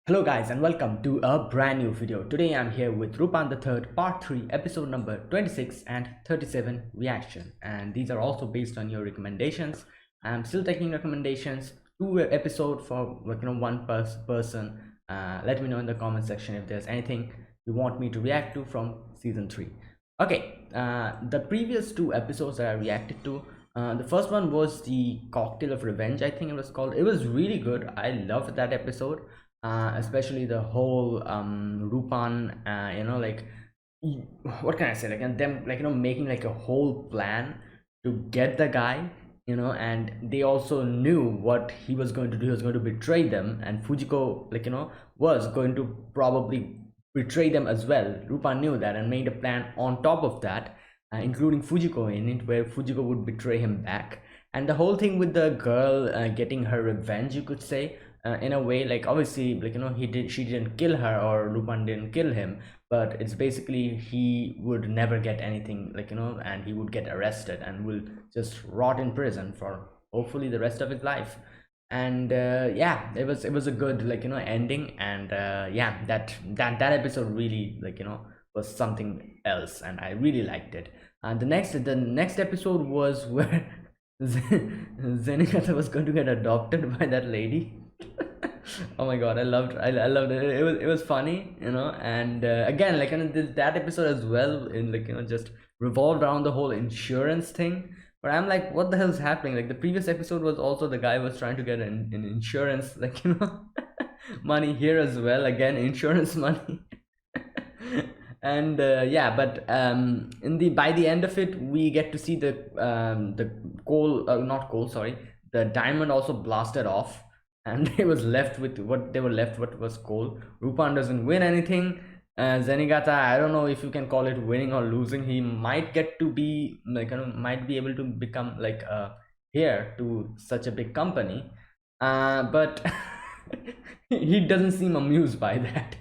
Hello guys and welcome to a brand new video. Today I'm here with Lupin the third part 3 episode number 26 and 37 reaction, and these are also based on your recommendations. I'm still taking recommendations, two episode for one person. Let me know in the comment section if there's anything you want me to react to from season 3. Okay, the previous two episodes that I reacted to, the first one was the Cocktail of Revenge, I think it was called. It was really good. I loved that episode, especially the whole Rupan, what can I say, like, and them, like, making like a whole plan to get the guy, and they also knew what he was going to do. He was going to betray them, and Fujiko, was going to probably betray them as well. Rupan knew that and made a plan on top of that, including Fujiko in it, where Fujiko would betray him back. And the whole thing with the girl getting her revenge, you could say, in a way, like, obviously, she didn't kill her, or Lupin didn't kill him, but it's basically he would never get anything, and he would get arrested and will just rot in prison for hopefully the rest of his life. And yeah, it was a good, ending. And yeah, that episode really, was something else, and I really liked it. And the next episode was where Zenigata was going to get adopted by that lady. Oh my god, I loved it. It was funny, and again, that episode as well, in, just revolved around the whole insurance thing. But I'm like, what the hell is happening? Like, the previous episode was also, the guy was trying to get an insurance, money. Here as well, again, insurance money. And yeah, but in the by the end of it, we get to see the coal, not coal, sorry, the diamond also blasted off, and they was left with what was coal. Rupan doesn't win anything. Zenigata, I don't know if you can call it winning or losing. He might get to be, might be able to become like a heir to such a big company, but he doesn't seem amused by that.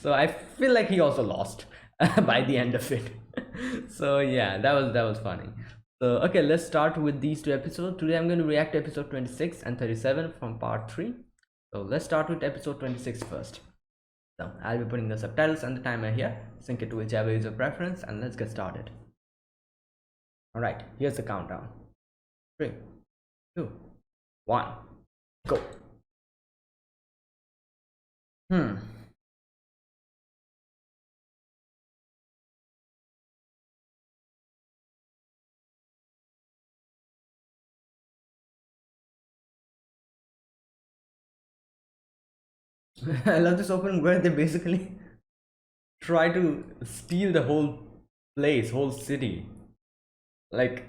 So I feel like he also lost by the end of it. So yeah, that was funny. So okay, let's start with these two episodes. Today I'm going to react to episode 26 and 37 from part 3. So let's start with episode 26 first. So I'll be putting the subtitles and the timer here. Sync it to whichever is your preference, and let's get started. Alright, here's the countdown. 3, 2, 1, go. Hmm. I love this opening where they basically try to steal the whole place, whole city. Like,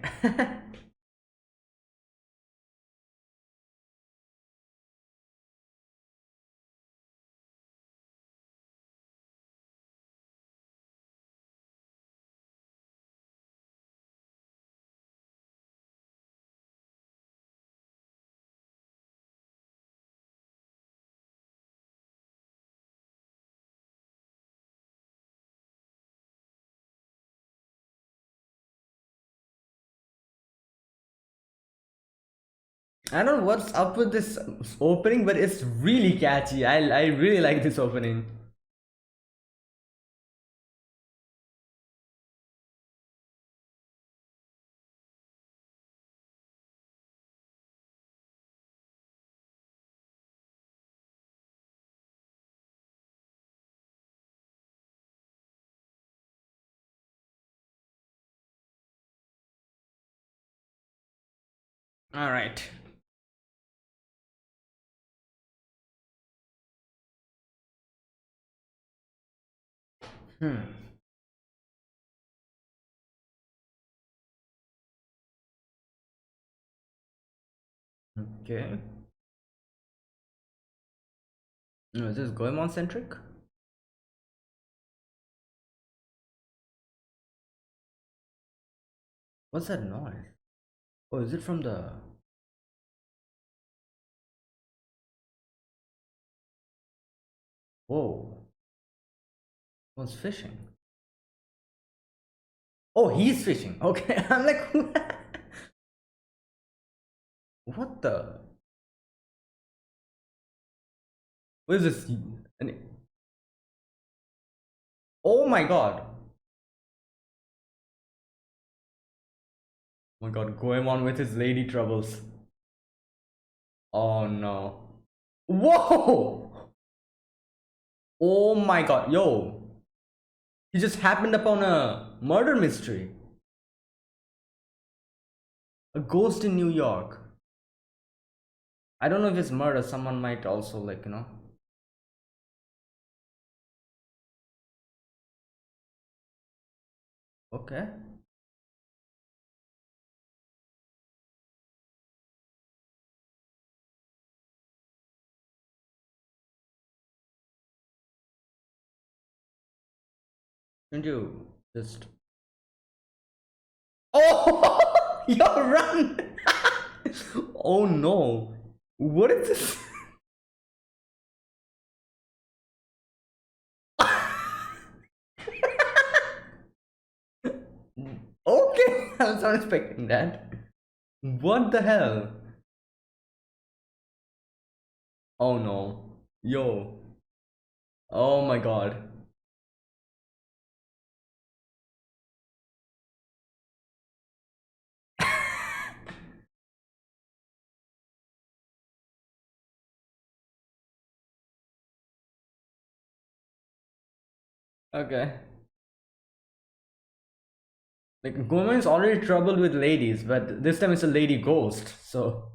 I don't know what's up with this opening, but it's really catchy. I really like this opening. All right. Hmm. Okay. No, is this Goemon centric? What's that noise? Oh, is it from the? Whoa. What's fishing? Oh, he's fishing. Okay, I'm like, what the? What is this? An- Oh my god. Oh my god, Goemon with his lady troubles. Oh no. Whoa! Oh my god, yo. He just happened upon a murder mystery. A ghost in New York. I don't know if it's murder, someone might also, like, Okay. Shouldn't you just. Oh! Yo, run! Oh no. What is this? Okay, I was not expecting that. What the hell? Oh no. Yo. Oh my god. Okay. Like, Goma is already troubled with ladies, but this time it's a lady ghost, so.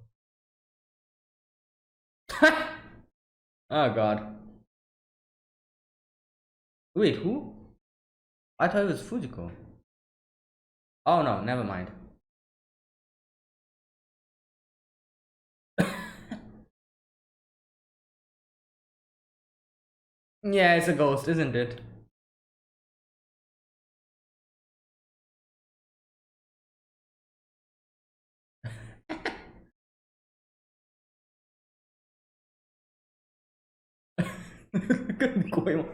Oh god. Wait, who? I thought it was Fujiko. Oh no, never mind. Yeah, it's a ghost, isn't it? Goemon.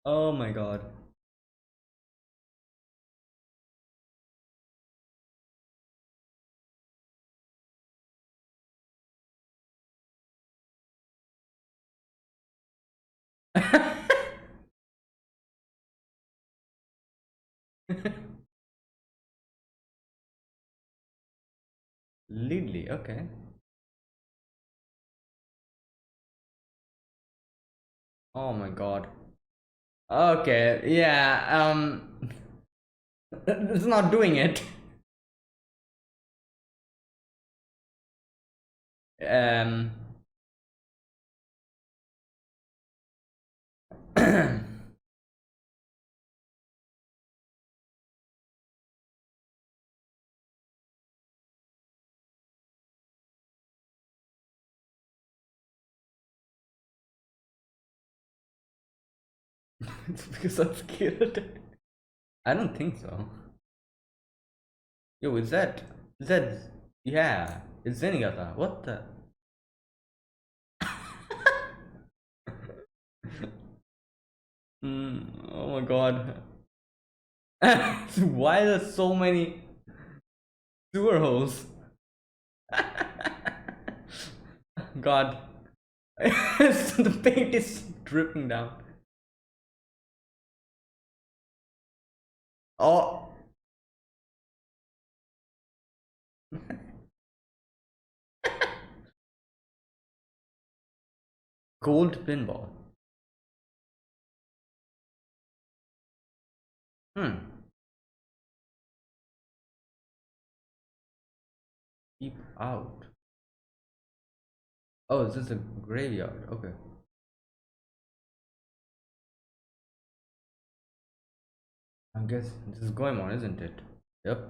Oh my god. Lily, okay. Oh my god. Okay, yeah, it's not doing it. Um, it's because I'm scared. I don't think so. Yo, is that, yeah, it's Zenigata. What the? Oh my god. Why are there so many sewer holes? God. The paint is dripping down. Oh, gold pinball. Hmm. Keep out. Oh, is this a graveyard? Okay. I guess this is going on, isn't it? Yep.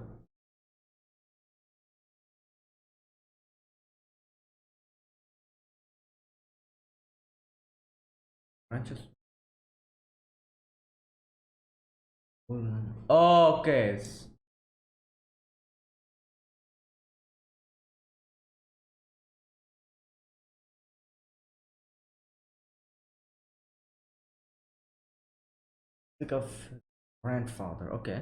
Branches. Oh, okay. Think of grandfather. Okay.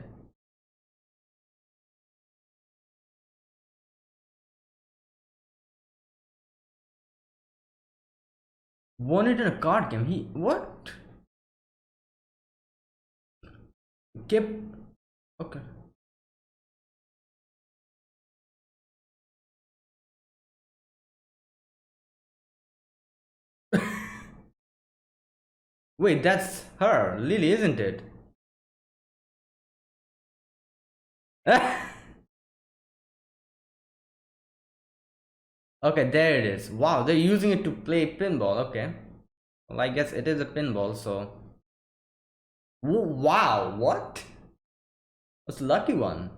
Won it in a card game. He what? Kept okay. Wait, that's her, Lily, isn't it? Okay, there it is. Wow, they're using it to play pinball. Okay. Well, I guess it is a pinball, so. Wow, what? That's a lucky one.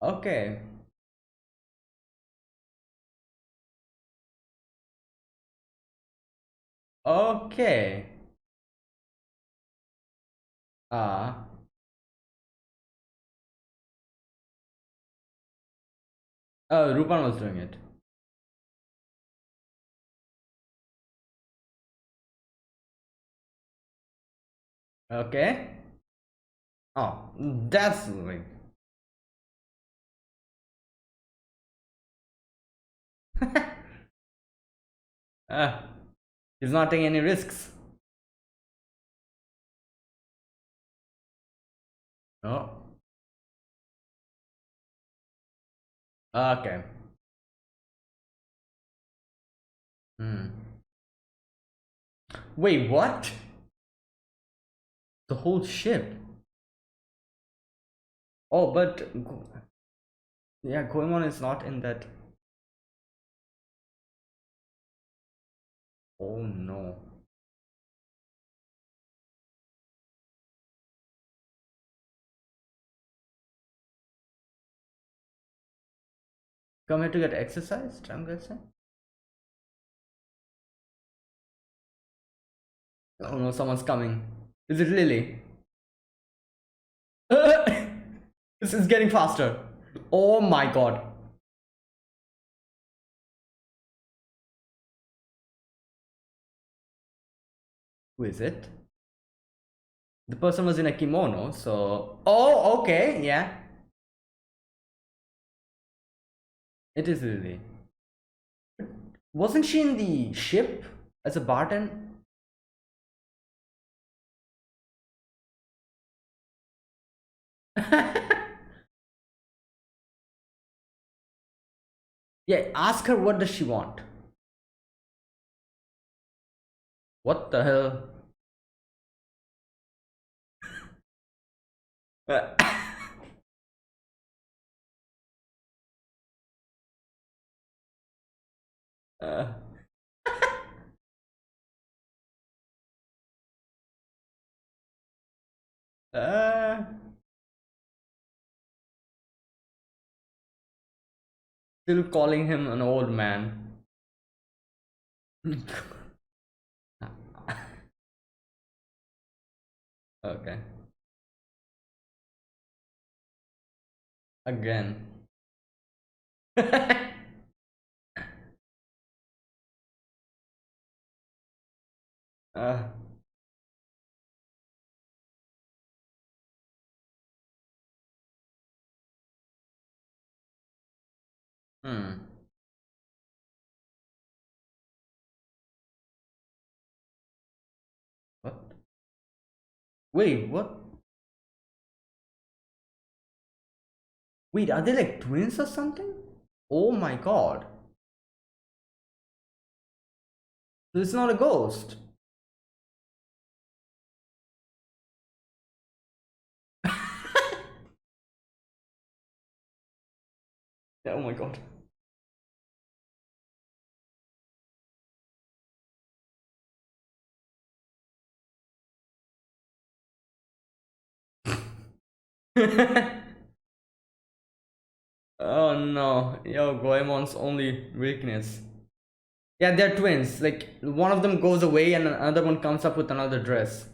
Okay. Okay. Ah. Oh, Rupan was doing it. Okay. Oh, that's like. Ah, he's not taking any risks. No. Okay. Hmm. Wait, what? The whole ship? Oh, but yeah, Goemon is not in that. Oh no. Come here to get exercised, I'm guessing. Oh no, someone's coming. Is it Lily? This is getting faster. Oh my god. Who is it? The person was in a kimono, so. Oh, okay, yeah. It is Lily. Wasn't she in the ship as a bartender? Yeah, ask her what does she want. What the hell? uh, uh, Still calling him an old man. Okay. Again. uh, hmm. What? Wait, what? Wait, are they like twins or something? Oh my god. So it's not a ghost. Oh my god. Oh no. Yo, Goemon's only weakness. Yeah, they're twins. Like, one of them goes away and another one comes up with another dress.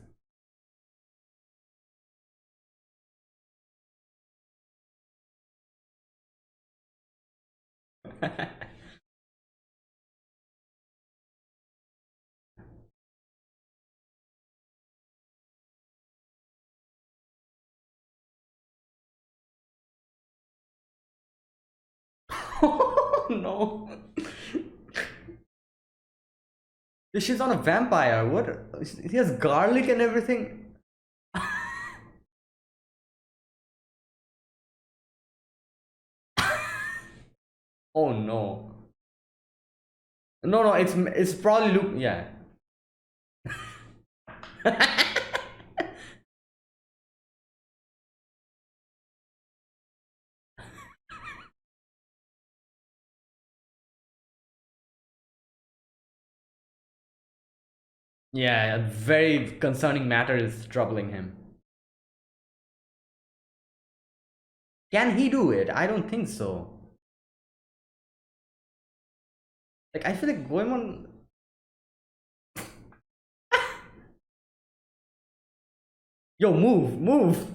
Oh no. She's on a vampire. What? He has garlic and everything. Oh no. No, no, it's probably Luke. Yeah. Yeah, a very concerning matter is troubling him. Can he do it? I don't think so. Like I feel like Goemon. Yo, move, move.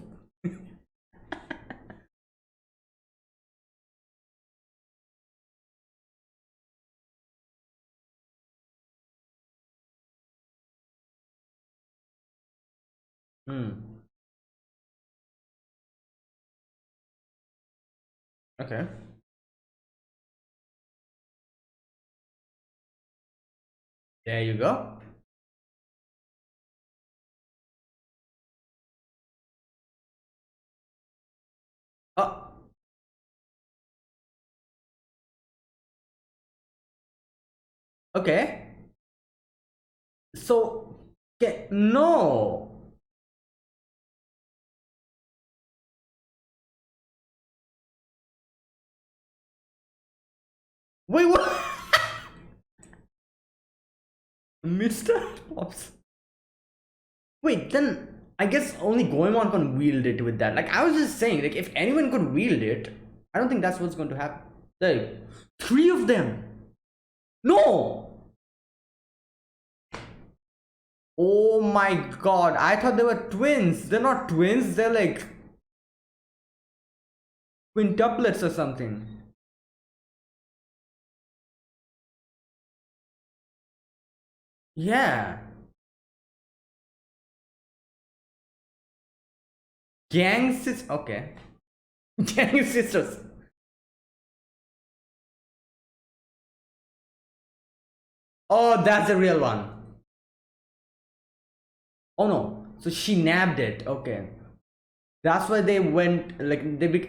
Hmm. Okay. There you go. Oh, okay. So, no. Wait, what? Mr. Pops. Wait, then I guess only Goemon can wield it with that. Like I was just saying, like if anyone could wield it, I don't think that's what's going to happen. Like three of them. No. Oh my god! I thought they were twins. They're not twins. They're like quintuplets or something. Yeah. Gang sis. Okay. Gang sisters. Oh, that's the real one. Oh no. So she nabbed it. Okay. That's why they went like they.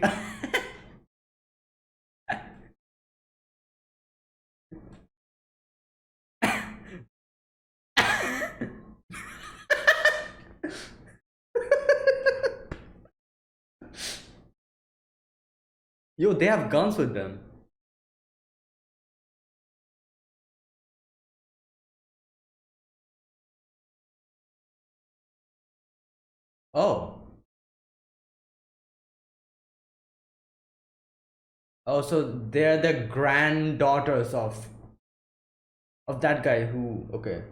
Yo, they have guns with them. Oh. Oh, so they're the granddaughters of that guy who. Okay.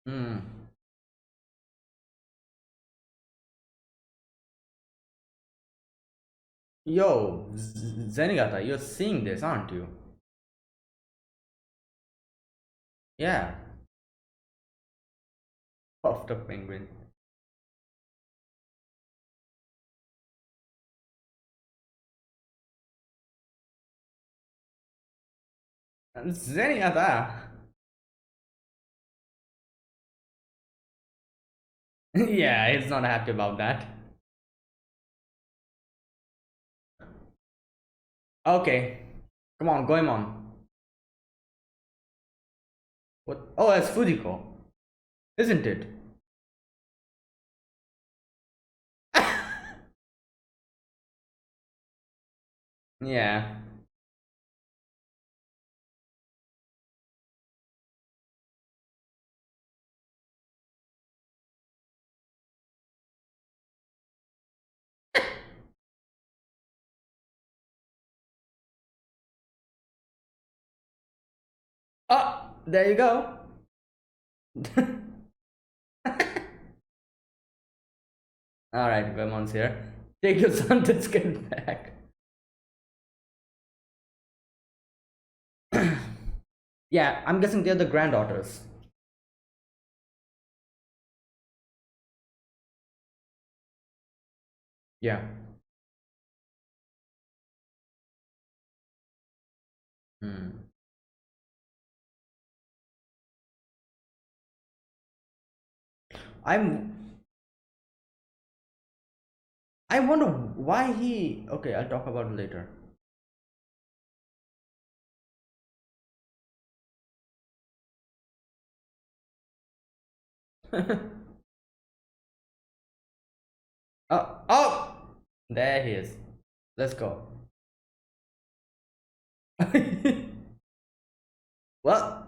Hmm. Yo, Zenigata, you're seeing this, aren't you? Yeah. Puffed up penguin. And Zenigata. Yeah, he's not happy about that. Okay. Come on, Goemon. What? Oh, that's Fujiko, isn't it? Yeah. Oh, there you go. All right, Goemon's here. Take your son to get back. Yeah, I'm guessing they're the granddaughters. Yeah. Hmm. I'm. I wonder why he. Okay, I'll talk about it later. Oh, there he is. Let's go. Well,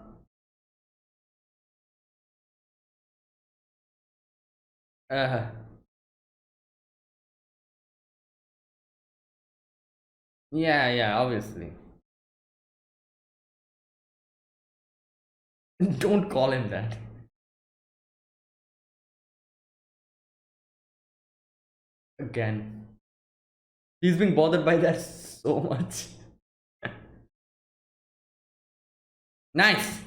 uh, yeah, yeah, obviously. Don't call him that. Again. He's being bothered by that so much. Nice.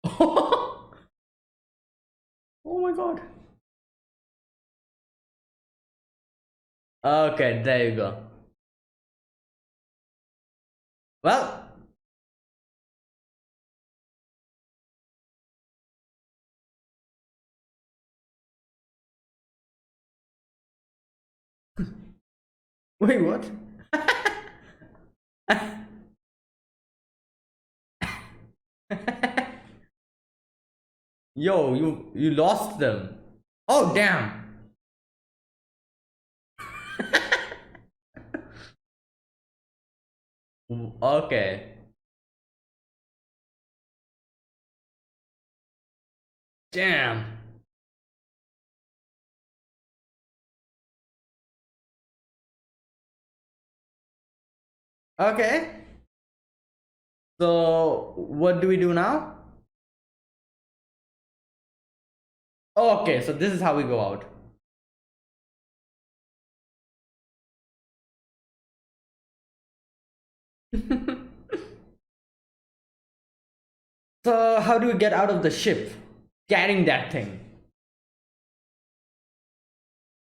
Oh my god. Okay, there you go. Well, wait, what? Yo, you lost them. Oh damn. Okay. Damn. Okay. So what do we do now? Okay, so this is how we go out. So how do we get out of the ship? Carrying that thing.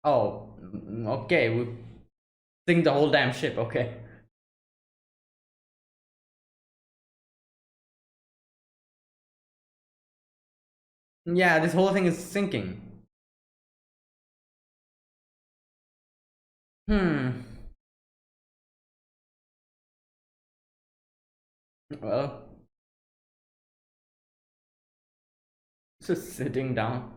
Oh, okay. We sink the whole damn ship. Okay. Yeah, this whole thing is sinking. Hmm. Well, just sitting down.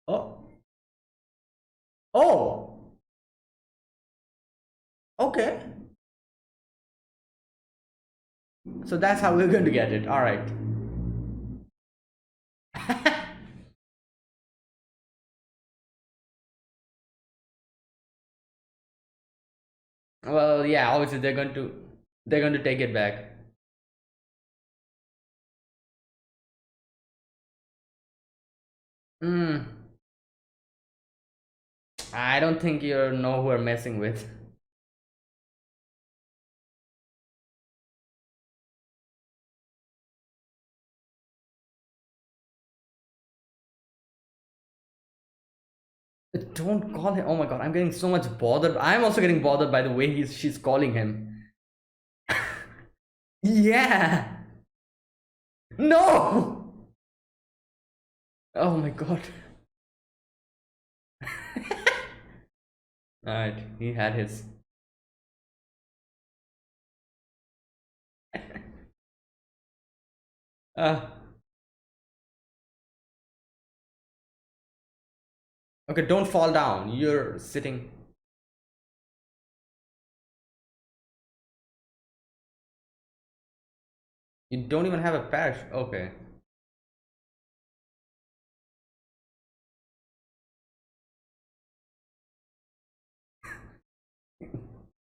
Oh. Oh. Okay. So that's how we're going to get it. All right. Well, yeah. Obviously, they're going to take it back. Hmm. I don't think you know who we're messing with. Don't call him. Oh my god, I'm getting so much bothered. I'm also getting bothered by the way she's calling him. Yeah. No. Oh my god. All right, he had his. Uh, okay, don't fall down. You're sitting. You don't even have a parachute. Okay.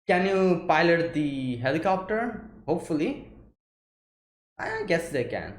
Can you pilot the helicopter? Hopefully. I guess they can.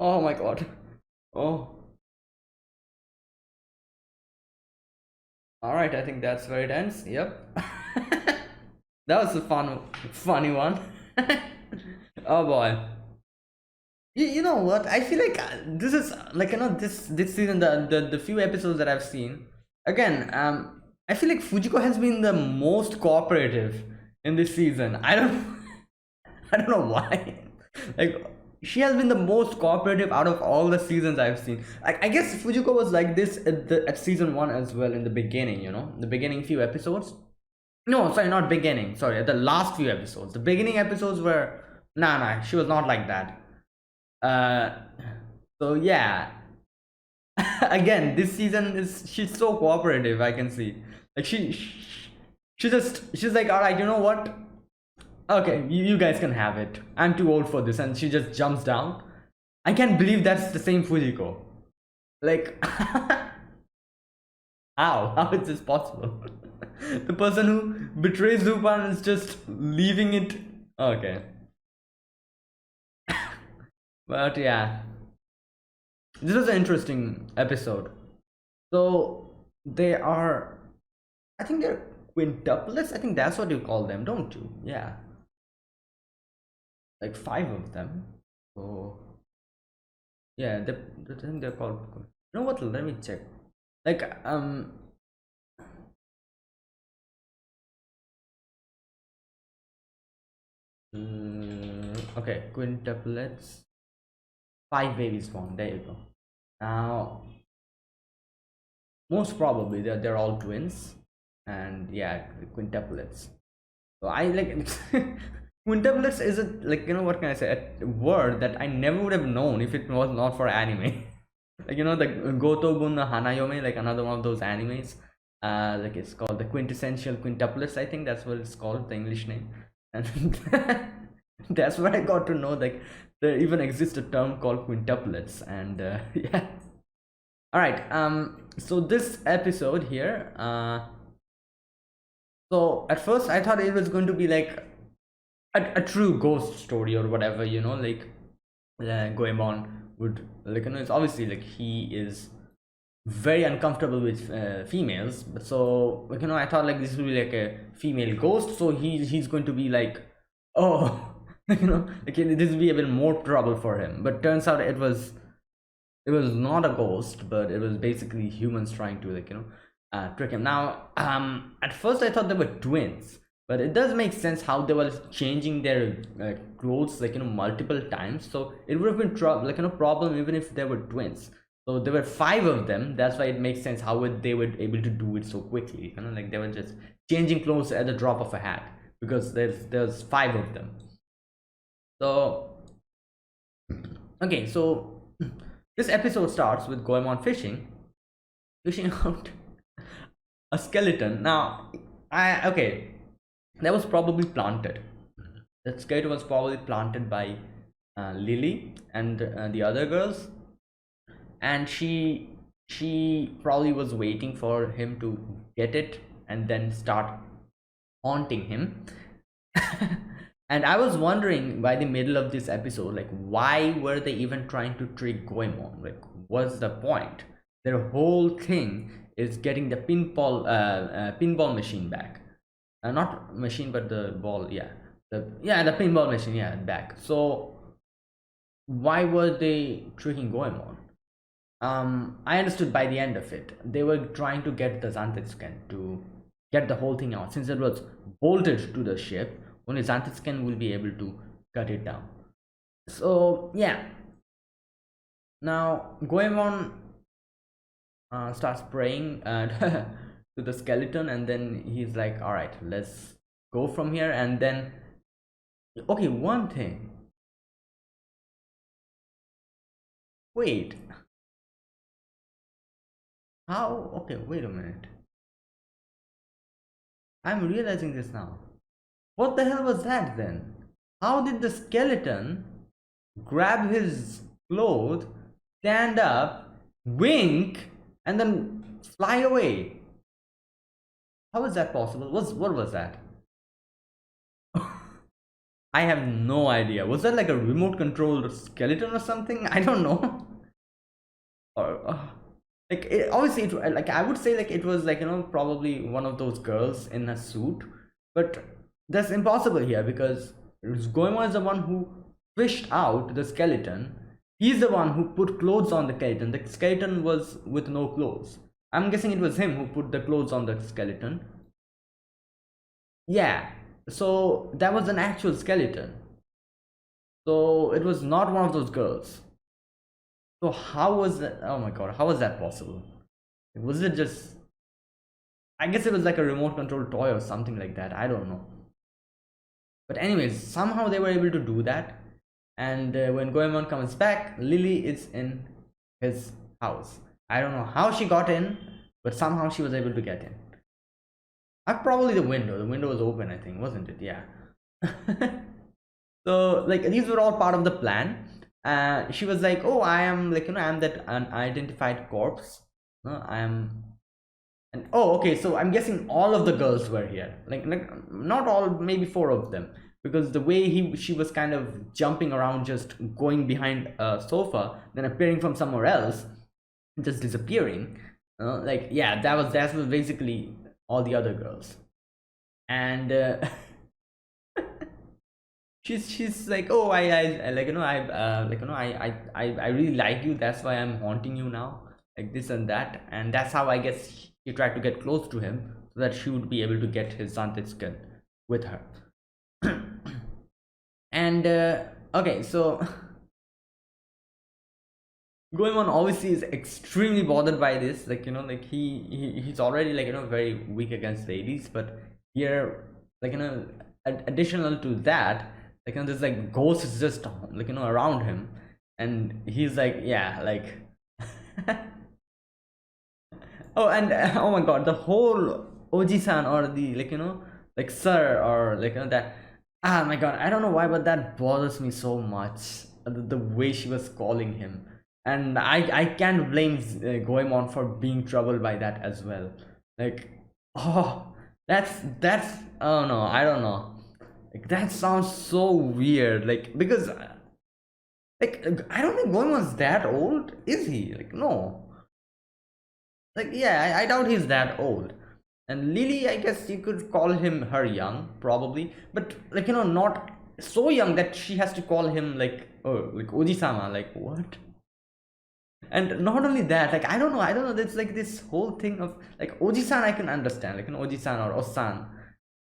Oh my god. Oh, all right. I think that's where it ends. Yep. That was a funny one. Oh boy. You know what? I feel like this is like this season the few episodes that I've seen. Again, I feel like Fujiko has been the most cooperative in this season. I don't I don't know why. Like she has been the most cooperative out of all the seasons I've seen. I guess Fujiko was like this at season one as well in the beginning. The beginning few episodes. No, sorry, not beginning. Sorry, at the last few episodes. The beginning episodes were nah. She was not like that. Uh, so yeah. Again, this season is she's so cooperative. I can see. Like she's like, all right, you know what? Okay, you guys can have it. I'm too old for this, and she just jumps down. I can't believe that's the same Fujiko. Like, how? How is this possible? The person who betrays Lupin is just leaving it. Okay, but yeah, this was an interesting episode. So they are, I think they're quintuplets. I think that's what you call them, don't you? Yeah, like five of them. So yeah, the thing they're called. You know what? Let me check. Like okay, quintuplets. Five babies born. There you go. Now, most probably they're all twins, and yeah, quintuplets. So I like quintuplets is a like what can I say? A word that I never would have known if it was not for anime. Like the Gotogun no Hanayome, like another one of those animes. Like it's called the quintessential quintuplets. I think that's what it's called, the English name. And that's where I got to know like there even exists a term called quintuplets. And yeah. All right. So this episode here. So at first I thought it was going to be like a true ghost story or whatever. Like Goemon would like it's obviously like he is very uncomfortable with females, but so like I thought like this will be like a female ghost, so he's going to be like, oh, like this will be a bit more trouble for him. But turns out it was not a ghost, but it was basically humans trying to like trick him. Now at first I thought they were twins, but it does make sense how they were changing their clothes like multiple times, so it would have been trouble like problem even if they were twins. So there were five of them. That's why it makes sense how they were able to do it so quickly. Like they were just changing clothes at the drop of a hat because there's five of them. So okay, so this episode starts with Goemon fishing out a skeleton. Now, okay, that was probably planted. That skeleton was probably planted by Lily and the other girls, and she probably was waiting for him to get it and then start haunting him. And I was wondering by the middle of this episode, like why were they even trying to trick Goemon? Like what's the point? Their whole thing is getting the pinball machine back. Not machine but the ball, yeah, the pinball machine, yeah, back. So why were they tricking Goemon? I understood by the end of it they were trying to get the Xanthid to get the whole thing out. Since it was bolted to the ship, only Xanthid will be able to cut it down. So yeah, now Goemon starts praying to the skeleton, and then he's like, all right, let's go from here. And then okay, one thing, wait, how? Okay, wait a minute, I'm realizing this now. What the hell was that then? How did the skeleton grab his clothes, stand up, wink, and then fly away. How is that possible? What was that? I have no idea. Was that like a remote controlled skeleton or something? I don't know. Or like obviously like I would say like it was like probably one of those girls in a suit, but that's impossible here because Goemon is the one who fished out the skeleton. He's the one who put clothes on the skeleton. The skeleton was with no clothes. I'm guessing it was him who put the clothes on the skeleton. Yeah, so that was an actual skeleton. So it was not one of those girls. So how was that? Oh my god, how was that possible? Was it just? I guess it was like a remote control toy or something like that. I don't know. But anyways, somehow they were able to do that. And when Goemon comes back, Lily is in his house. I don't know how she got in, but somehow she was able to get in. Probably the window. The window was open, I think, wasn't it? Yeah. So like these were all part of the plan. She was like, "Oh, I am like I'm that unidentified corpse. No, I am." And oh, okay. So I'm guessing all of the girls were here. Like not all, maybe four of them, because the way she was kind of jumping around, just going behind a sofa, then appearing from somewhere else, just disappearing. Like yeah, that was basically all the other girls, and she's like, oh, I like like I really like you, that's why I'm haunting you now, like this and that, and that's how I guess she tried to get close to him so that she would be able to get his Zanted skin with her. And okay, so Goemon obviously is extremely bothered by this, like like he's already like very weak against ladies, but here, like additional to that, like this like ghost is just like around him, and he's like, yeah, like oh, and oh my god, the whole Oji-san, or the like like sir, or like that, ah my god, I don't know why, but that bothers me so much, the way she was calling him. And I can't blame Goemon for being troubled by that as well. Like, oh, that's oh no, I don't know, like that sounds so weird, like because like I don't think Goemon's that old, is he? Like no, like yeah, I doubt he's that old. And Lily, I guess you could call him her young, probably, but like not so young that she has to call him like, oh, like Oji-sama, like what? And not only that, like I don't know, there's like this whole thing of like Oji-san I can understand, like an Oji-san or Osan,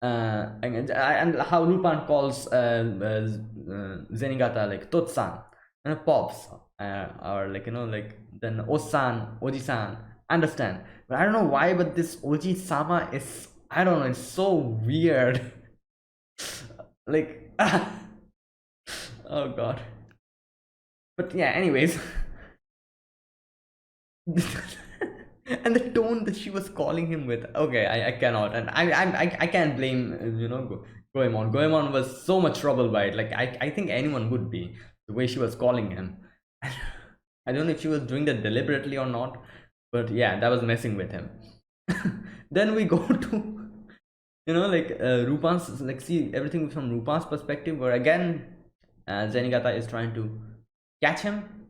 and how Lupin calls Zenigata like Totsan and Pops, or like like then Osan, Oji-san, understand. But I don't know why, but this Oji-sama is, I don't know, it's so weird. Like oh god. But yeah, anyways. And the tone that she was calling him with, okay, I cannot, and I can't blame Goemon. Goemon was so much troubled by it, like I think anyone would be, the way she was calling him. I don't know if she was doing that deliberately or not, but yeah, that was messing with him. Then we go to like Rupan's, like see everything from Rupan's perspective, where again Zenigata is trying to catch him,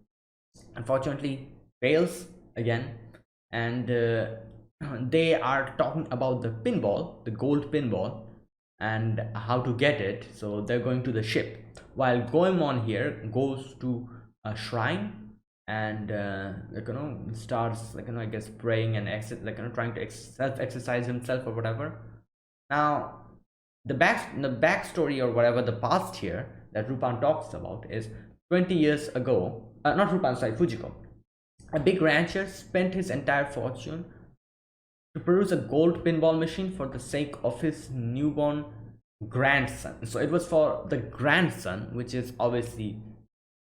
unfortunately fails again. And they are talking about the pinball, the gold pinball, and how to get it. So they're going to the ship, while Goemon here goes to a shrine, and like starts like I guess praying and like trying to self exercise himself or whatever. Now the backstory, or whatever, the past here that Rupan talks about is 20 years ago, not Rupan, sorry, Fujiko, a big rancher, spent his entire fortune to produce a gold pinball machine for the sake of his newborn grandson. So it was for the grandson, which is obviously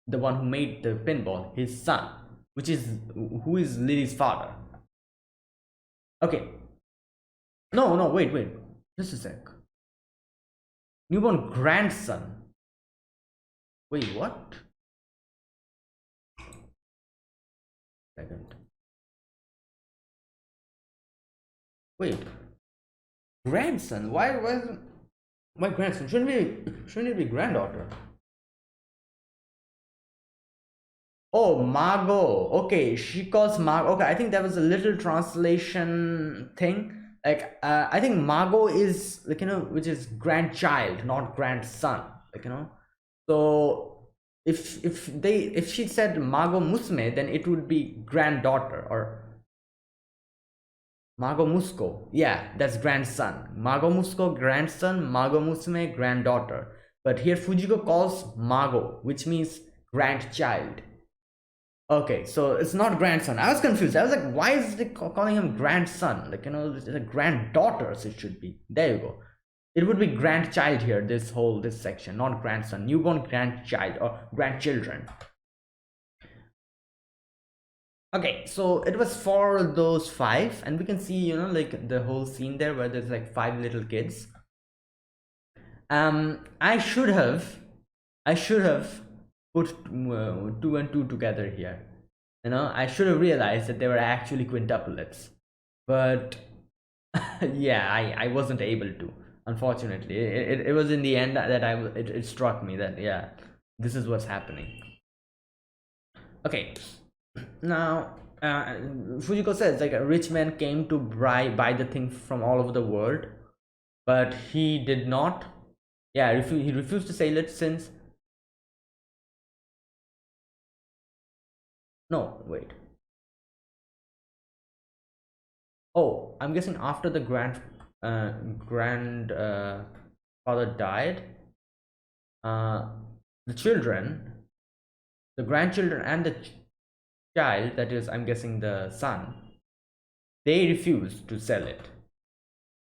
the one who made the pinball, his son, which is who is Lily's father. Okay. No, no, wait. Just a sec. Newborn grandson. Wait, what? Second. Wait, grandson? Why grandson? Shouldn't it be granddaughter? Oh, Margot. Okay, she calls Margot. Okay, I think that was a little translation thing. Like, I think Margot is like, which is grandchild, not grandson. Like, So if she said Margot Musme, then it would be granddaughter, or Margot Musco. Yeah, that's grandson. Margot Musco, grandson. Margot Musme, granddaughter. But here Fujiko calls Margot, which means grandchild. Okay, so it's not grandson. I was confused. I was like, why is they calling him grandson? Like, it's a granddaughters it should be. There you go. It would be grandchild here, this section, not grandson. Newborn grandchild or grandchildren. Okay, so it was for those five, and we can see, like the whole scene there where there's like five little kids. I should have put two and two together here. I should have realized that they were actually quintuplets, but yeah, I wasn't able to. Unfortunately, it was in the end that it struck me that, yeah, this is what's happening. Okay, now Fujiko says like a rich man came to buy the thing from all over the world, but he did not. Yeah, he refused to sell it since. No, wait. Oh, I'm guessing after the father died, the children, the grandchildren, and the child, that is, I'm guessing the son, they refused to sell it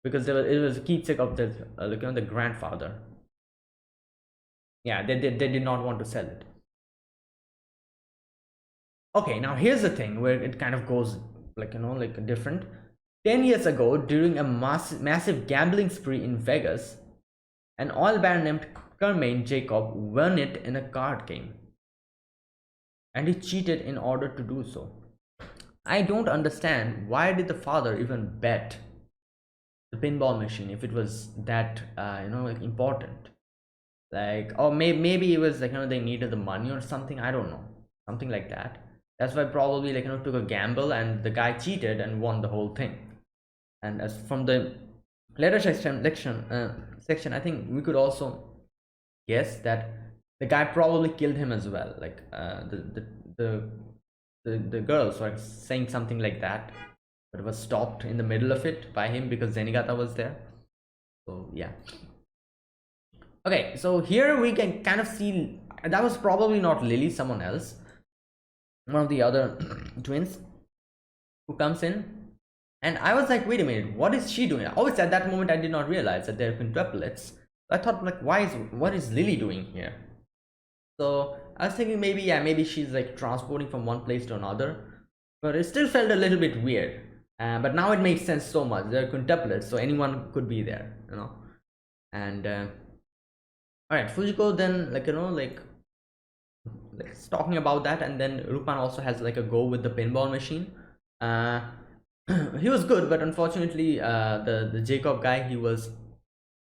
because it was a keepsake of the grandfather. Yeah, they did not want to sell it. Okay, now here's the thing where it kind of goes like different. 10 years ago, during a massive gambling spree in Vegas, an oil baron named Kermain Jacob won it in a card game, and he cheated in order to do so. I don't understand why did the father even bet the pinball machine if it was that like important. Like, or maybe it was like they needed the money or something. I don't know, something like that. That's why probably like took a gamble, and the guy cheated and won the whole thing. And as from the later section, I think we could also guess that the guy probably killed him as well. Like the girls were saying something like that, but it was stopped in the middle of it by him because Zenigata was there. So yeah. Okay, so here we can kind of see that was probably not Lily, someone else, one of the other twins who comes in. And I was like, wait a minute, what is she doing? Obviously, at that moment, I did not realize that they're quintuplets. I thought, like, what is Lily doing here? So I was thinking maybe, yeah, maybe she's like transporting from one place to another, but it still felt a little bit weird. But now it makes sense so much. They're quintuplets, so anyone could be there, And all right, Fujiko then like talking about that, and then Lupin also has like a go with the pinball machine. He was good, but unfortunately, the Jacob guy,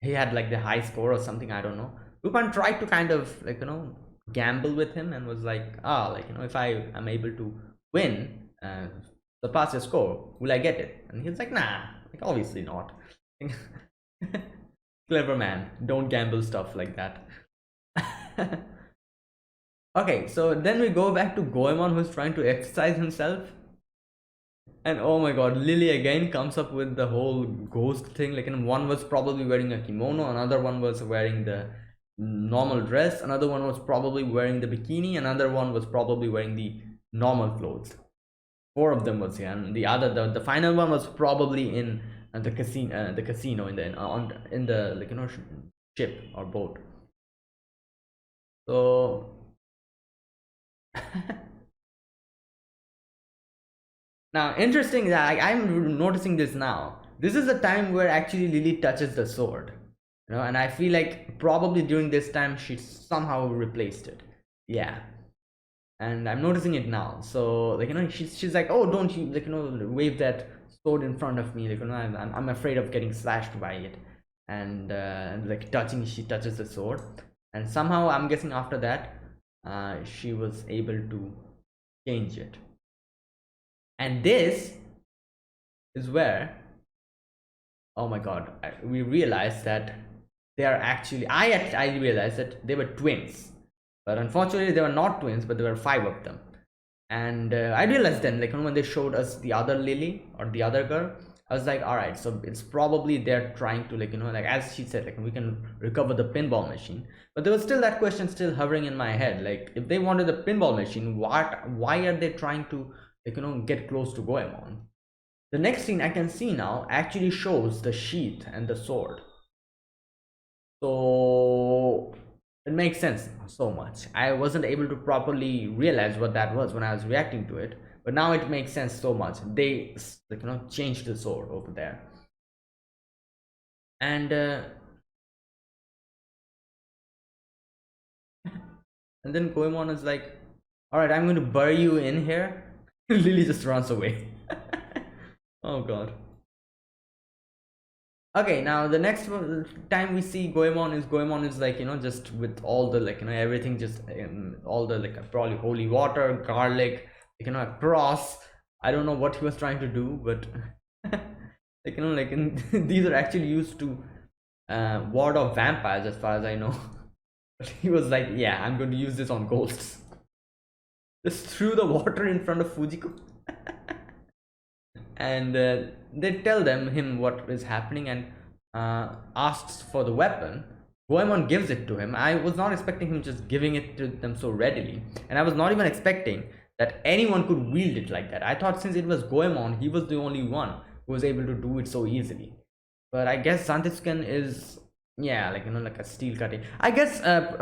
he had like the high score or something. I don't know. Lupin tried to kind of like gamble with him and was like, if I am able to win, surpass your score, will I get it? And he was like, nah, like obviously not. Clever man, don't gamble stuff like that. Okay, so then we go back to Goemon, who's trying to exercise himself. And oh my god, Lily again comes up with the whole ghost thing. Like, one was probably wearing a kimono, another one was wearing the normal dress, another one was probably wearing the bikini, another one was probably wearing the normal clothes. Four of them was here, and the final one was probably in the casino in the ship or boat. So now, interesting that I'm noticing this now. This is the time where actually Lily touches the sword, and I feel like probably during this time she somehow replaced it. Yeah, and I'm noticing it now. So like she's like, oh, don't you wave that sword in front of me, like, I'm afraid of getting slashed by it. And like touching, she touches the sword, and somehow I'm guessing after that she was able to change it. And this is where, oh my god, we realized that they are actually, I realized that they were twins, but unfortunately they were not twins, but there were five of them. And I realized then, like, when they showed us the other Lily or the other girl, I was like, all right, so it's probably they're trying to, like, like as she said, like, we can recover the pinball machine. But there was still that question still hovering in my head, like, if they wanted the pinball machine, why are they trying to, like, get close to Goemon? The next scene I can see now actually shows the sheath and the sword. So it makes sense so much. I wasn't able to properly realize what that was when I was reacting to it, but now it makes sense so much. They, like, changed the sword over there. And and then Goemon is like, all right, I'm going to bury you in here. Lily just runs away. Oh god. Okay, now the next time we see Goemon is like, just with all the, like, everything, just all the, like, probably holy water, garlic, like, a cross. I don't know what he was trying to do, but like, like, these are actually used to ward off vampires as far as I know. But he was like, yeah, I'm going to use this on ghosts. Just threw the water in front of Fujiko. And they tell him what is happening, and asks for the weapon. Goemon gives it to him. I was not expecting him just giving it to them so readily, and I was not even expecting that anyone could wield it like that. I thought since it was Goemon, he was the only one who was able to do it so easily. But I guess Zantetsuken is, yeah, like, like a steel cutting. I guess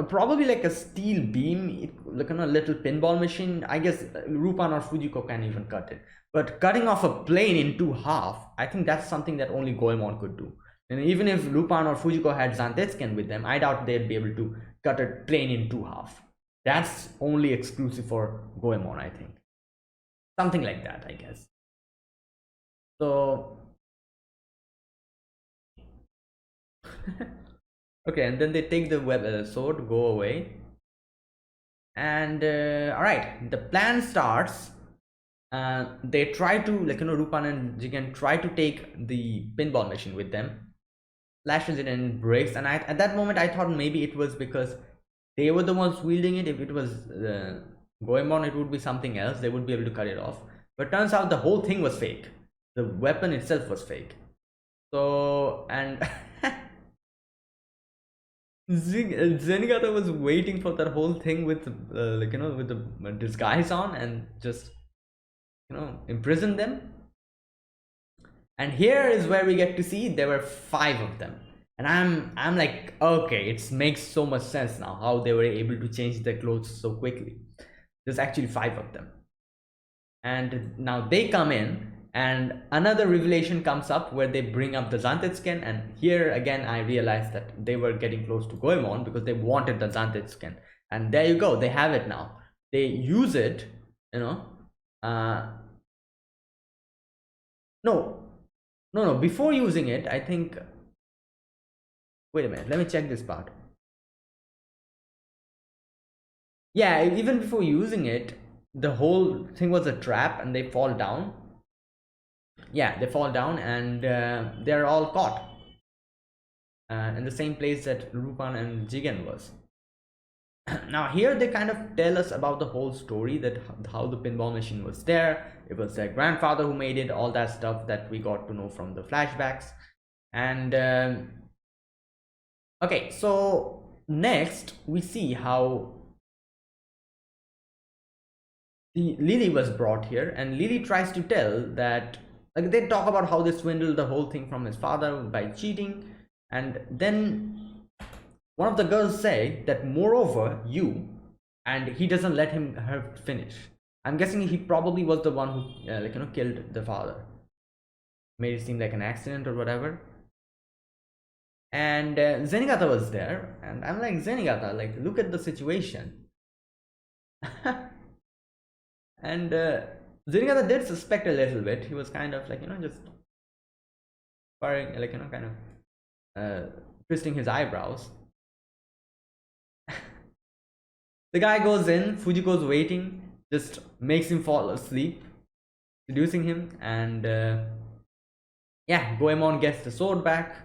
probably like a steel beam, like, a little pinball machine. I guess Lupin or Fujiko can even cut it. But cutting off a plane in two half, I think that's something that only Goemon could do. And even if Lupin or Fujiko had Zantetsuken with them, I doubt they'd be able to cut a plane in two half. That's only exclusive for Goemon, I think. Something like that, I guess. So okay, and then they take the sword, go away. And all right, the plan starts. They try to, like, Lupin and Jigen try to take the pinball machine with them, flashes it and breaks. And at that moment I thought maybe it was because they were the ones wielding it. If it was Goemon, it would be something else. They would be able to cut it off. But turns out the whole thing was fake. The weapon itself was fake. So, and Zenigata was waiting for that whole thing with, like, with the disguise on, and just, imprison them. And here is where we get to see there were five of them. And I'm like, okay, it makes so much sense now how they were able to change their clothes so quickly. There's actually five of them. And now they come in, and another revelation comes up where they bring up the Zantetsuken. And here again I realized that they were getting close to Goemon because they wanted the Zantetsuken. And there you go, they have it now. They use it, no, before using it, I think, wait a minute, let me check this part. Yeah, even before using it, the whole thing was a trap, and they fall down. Yeah, they fall down, and they're all caught in the same place that Lupin and Jigen was. Now here they kind of tell us about the whole story, that how the pinball machine was there. It was their grandfather who made it, all that stuff that we got to know from the flashbacks. And okay, so next we see how Lily was brought here, and Lily tries to tell that, like, they talk about how they swindled the whole thing from his father by cheating. And then one of the girls say that moreover you, and he doesn't let her finish. I'm guessing he probably was the one who like, killed the father, made it seem like an accident or whatever. And Zenigata was there, and I'm like, Zenigata, like, look at the situation. And Zenigata did suspect a little bit. He was kind of like, just like, kind of uh, twisting his eyebrows. The guy goes in, Fujiko's waiting, just makes him fall asleep, seducing him, and yeah, Goemon gets the sword back,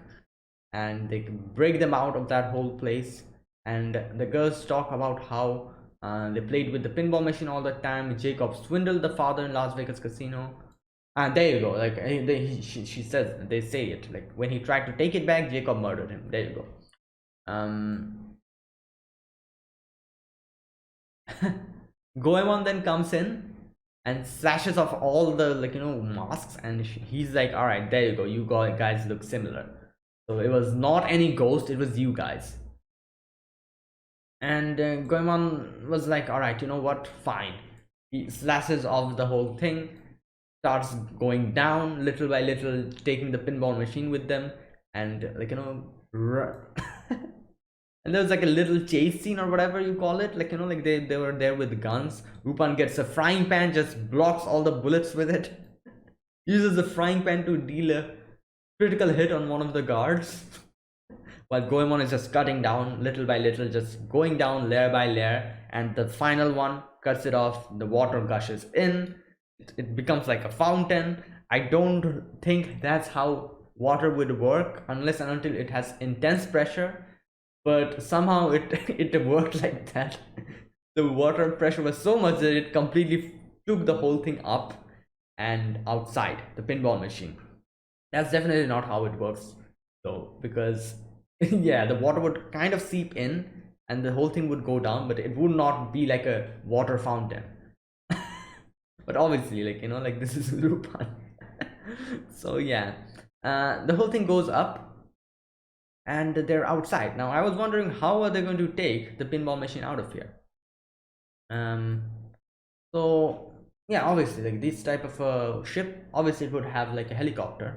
and they can break them out of that whole place. And the girls talk about how they played with the pinball machine all the time. Jacob swindled the father in Las Vegas casino. And there you go. Like she says, they say it. Like when he tried to take it back, Jacob murdered him. There you go. Goemon then comes in and slashes off all the masks, and he's like, "All right, there you go. You guys look similar." So it was not any ghost; it was you guys. And Goemon was like, "All right, you know what? Fine." He slashes off the whole thing, starts going down little by little, taking the pinball machine with them, and and there was like a little chase scene or whatever you call it, like like they were there with guns. Lupin gets a frying pan, just blocks all the bullets with it, uses the frying pan to deal a critical hit on one of the guards, while Goemon is just cutting down little by little, just going down layer by layer, and the final one cuts it off. The water gushes in, it becomes like a fountain. I don't think that's how water would work unless and until it has intense pressure, but somehow it it worked like that. The water pressure was so much that it completely took the whole thing up and outside the pinball machine. That's definitely not how it works though, because yeah, the water would kind of seep in and the whole thing would go down, but it would not be like a water fountain. But obviously, like like this is Lupin. So yeah, the whole thing goes up and they're outside. Now I was wondering, how are they going to take the pinball machine out of here? um so yeah, obviously, like this type of a ship, obviously it would have like a helicopter,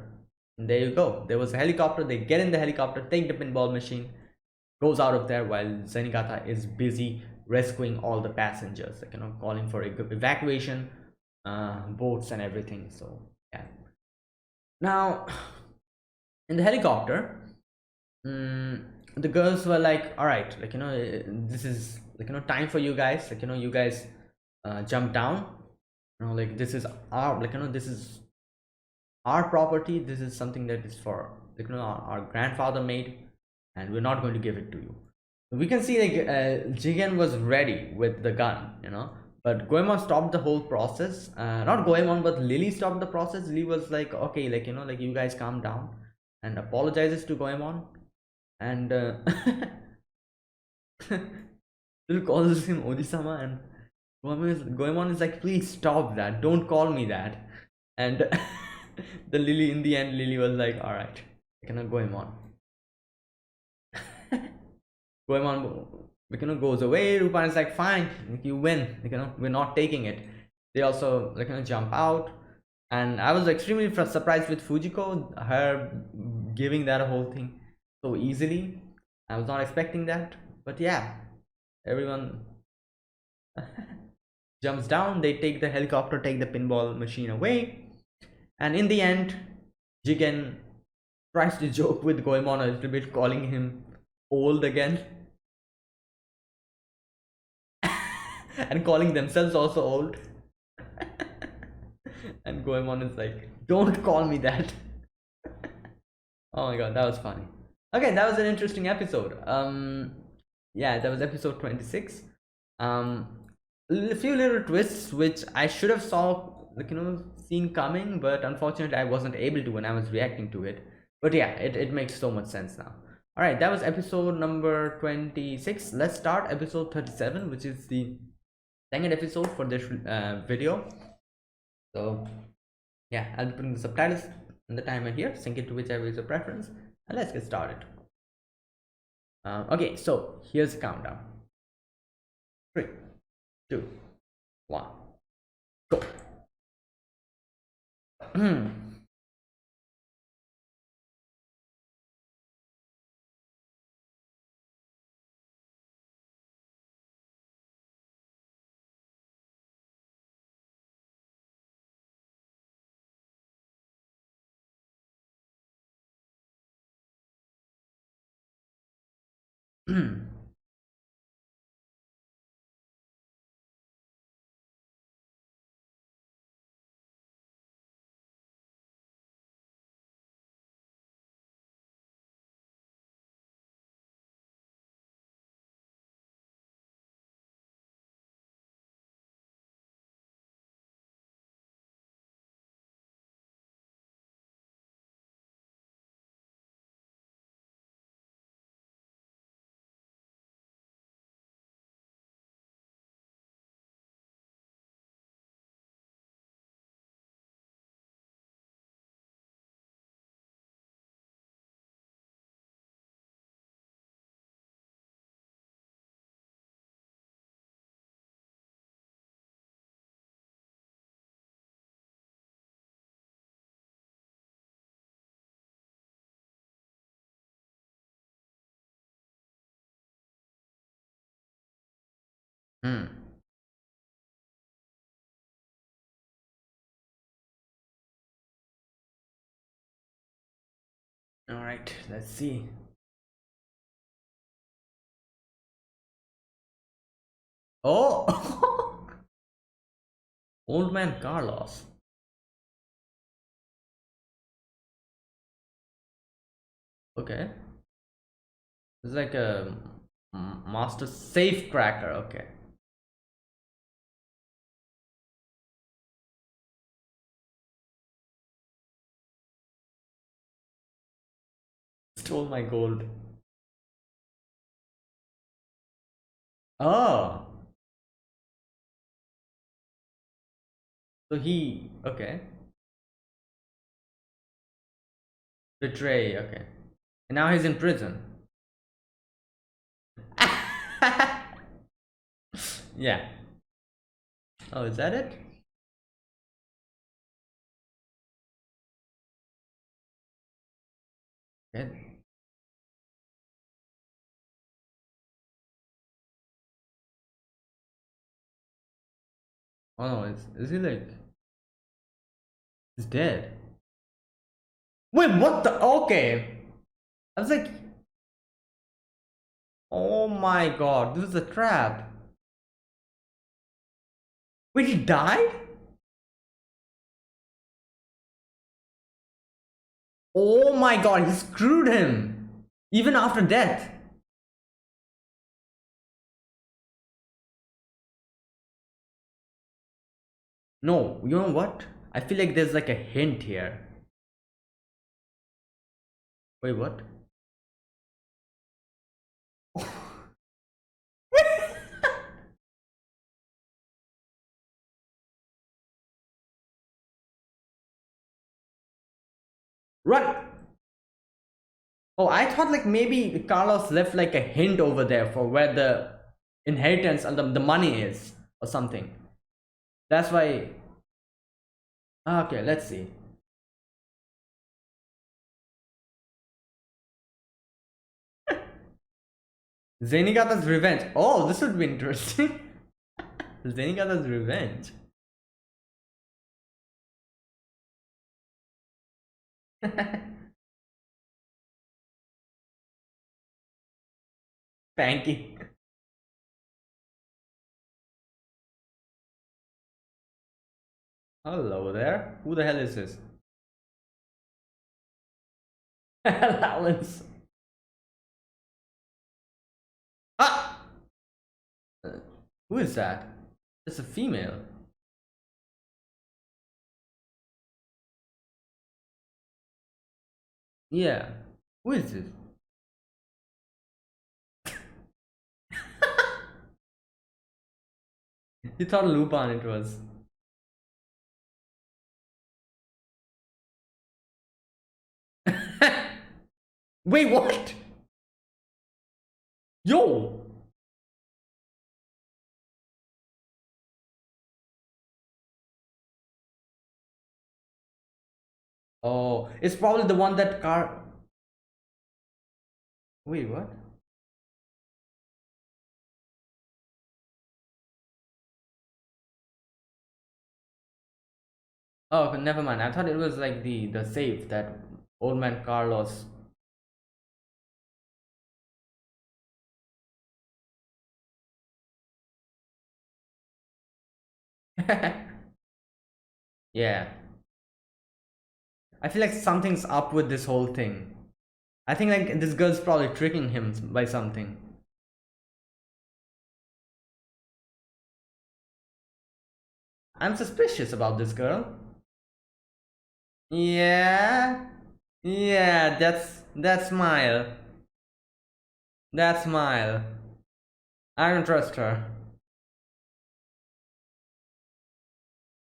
and there you go, there was a helicopter. They get in the helicopter, take the pinball machine, goes out of there, while Zenigata is busy rescuing all the passengers, like calling for evacuation boats and everything. So yeah, now in the helicopter, mm, the girls were like, all right, like this is like time for you guys, like you guys jump down, like this is our, like this is our property, this is something that is for like our grandfather made, and we're not going to give it to you. We can see like Jigen was ready with the gun, but Goemon stopped the whole process. Not Goemon, but Lily stopped the process. Lily was like, okay, like like you guys calm down, and apologizes to Goemon, and still calls him Odisama, and Goemon is like, please stop that, don't call me that. And the Lily, in the end, Lily was like, all right, Goemon. Goemon, goes away. Lupin is like, fine, you win, we're not taking it. They also like jump out, and I was extremely surprised with Fujiko, her giving that whole thing so easily. I was not expecting that, but yeah, everyone jumps down. They take the helicopter, take the pinball machine away, and in the end, Jigen tries to joke with Goemon a little bit, calling him old again, and calling themselves also old. And Goemon is like, don't call me that. Oh my god, that was funny. Okay, that was an interesting episode. Yeah, that was episode 26. Um, a few little twists which I should have saw, like seen coming, but unfortunately I wasn't able to when I was reacting to it. But yeah, it makes so much sense now. All right, that was episode number 26. Let's start episode 37, which is the second episode for this video. So yeah, I'll be putting the subtitles and the timer here, sync it to whichever is your preference, and let's get started. Okay, so here's the countdown. 3, 2, 1, go. Hmm. All right, let's see. Oh, old man Carlos. Okay, it's like a master safe cracker. Okay, stole my gold. Oh, so he okay. Betray. Okay, and now he's in prison. Yeah. Oh, is that it? Okay. Oh no, is he like he's dead? Wait, what the? Okay, I was like, oh my god, this is a trap. Wait, he died? Oh my god, he screwed him even after death. No, you know what? I feel like there's like a hint here. Wait, what? Run! Oh, I thought like maybe Carlos left like a hint over there for where the inheritance and the money is or something. That's why. Okay, let's see. Zenigata's revenge. Oh, this would be interesting. Zenigata's revenge. Panky. Hello there. Who the hell is this? Allowance. Ah! Uh, who is that? It's a female. Yeah. Who is this? You thought Lupin it was. Wait, what? Yo! Oh, it's probably the one that car. Wait, what? Oh, okay, never mind. I thought it was like the safe that old man Carlos. Yeah. I feel like something's up with this whole thing. I think like this girl's probably tricking him by something. I'm suspicious about this girl. Yeah. Yeah, that smile. That smile. I don't trust her.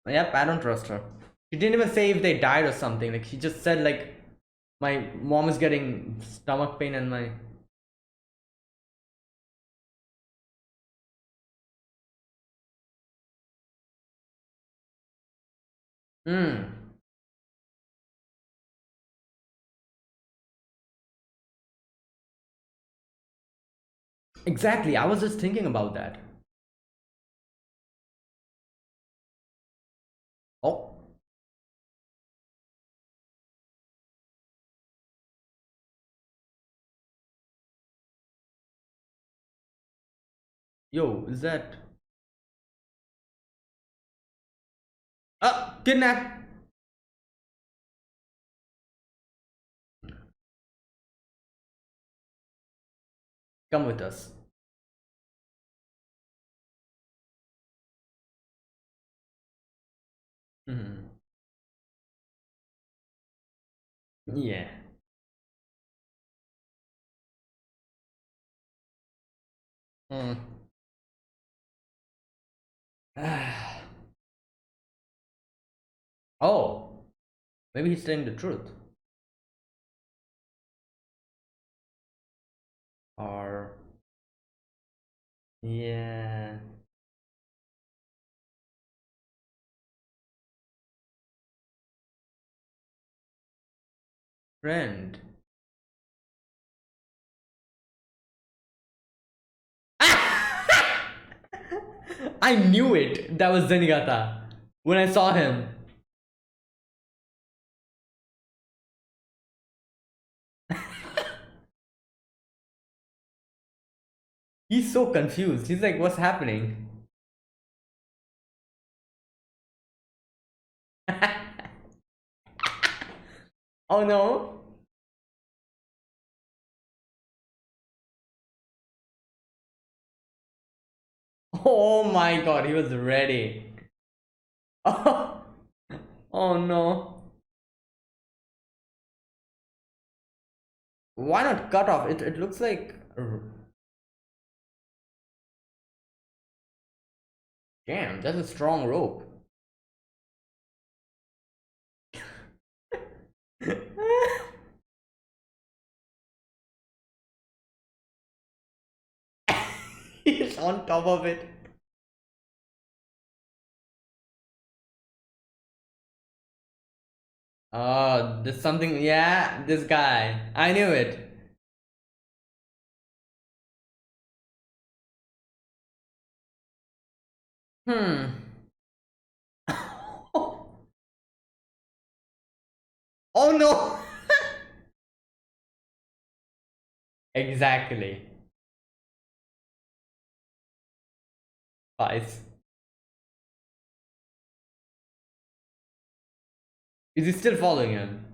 Yep, I don't trust her. She didn't even say if they died or something. Like she just said like my mom is getting stomach pain and my hmm. Exactly. I was just thinking about that. Oh, yo, is that kidnap? Come with us. Hmm. Yeah. Hmm. Oh, maybe he's telling the truth. Or yeah, friend. I knew it. That was Zenigata when I saw him. He's so confused. He's like, "What's happening?" Oh no! Oh my God, he was ready. Oh, oh no! Why not cut off? It looks like damn. That's a strong rope. He's on top of it. Oh, there's something. Yeah, this guy. I knew it. Hmm. Oh no! Exactly. Spice. Is he still following him?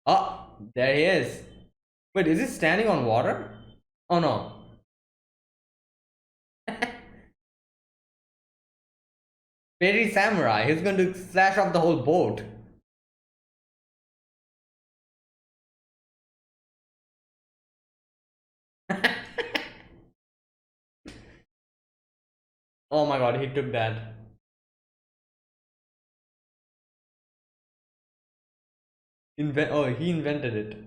Oh, there he is. Wait, is he standing on water? Oh no. Fairy samurai. He's going to slash off the whole boat. Oh my god, he took that. Oh, he invented it.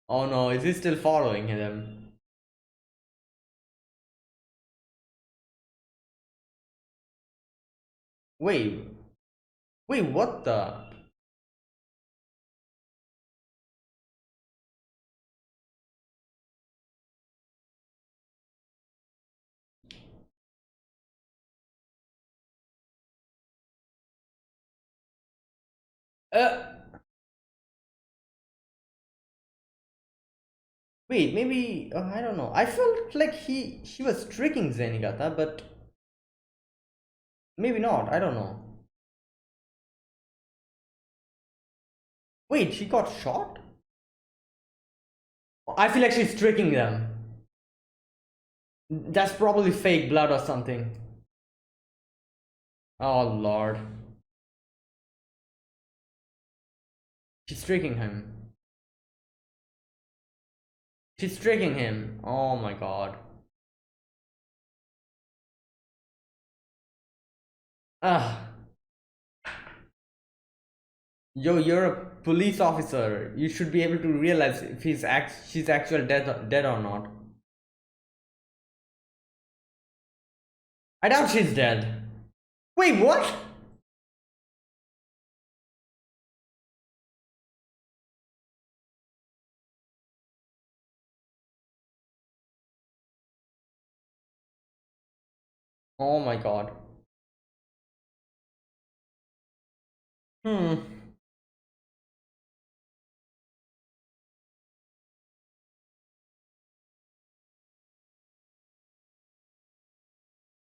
Oh no, is he still following him? Wait, wait, what the? Uh, Wait, maybe I don't know. I felt like he was tricking Zenigata, but maybe not. I don't know. Wait, she got shot? I feel like she's tricking them. That's probably fake blood or something. Oh lord. She's tricking him. She's tricking him. Oh my god. Ah. Yo, you're a police officer. You should be able to realize if she's actually dead or not. I doubt she's dead. Wait, what? Oh my god. Hmm.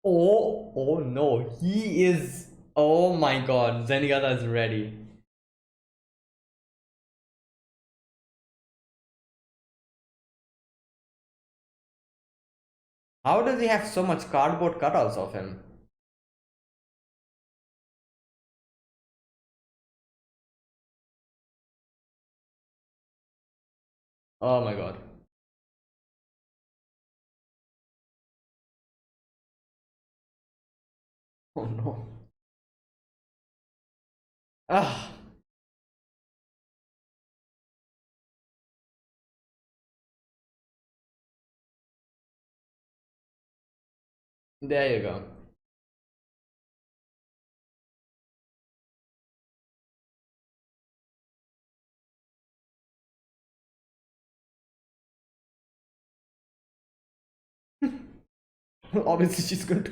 Oh no, he is. Oh my god, Zenigata is ready. How does he have so much cardboard cutouts of him? Oh my god. Oh no. Ah, there you go. Obviously, she's going to.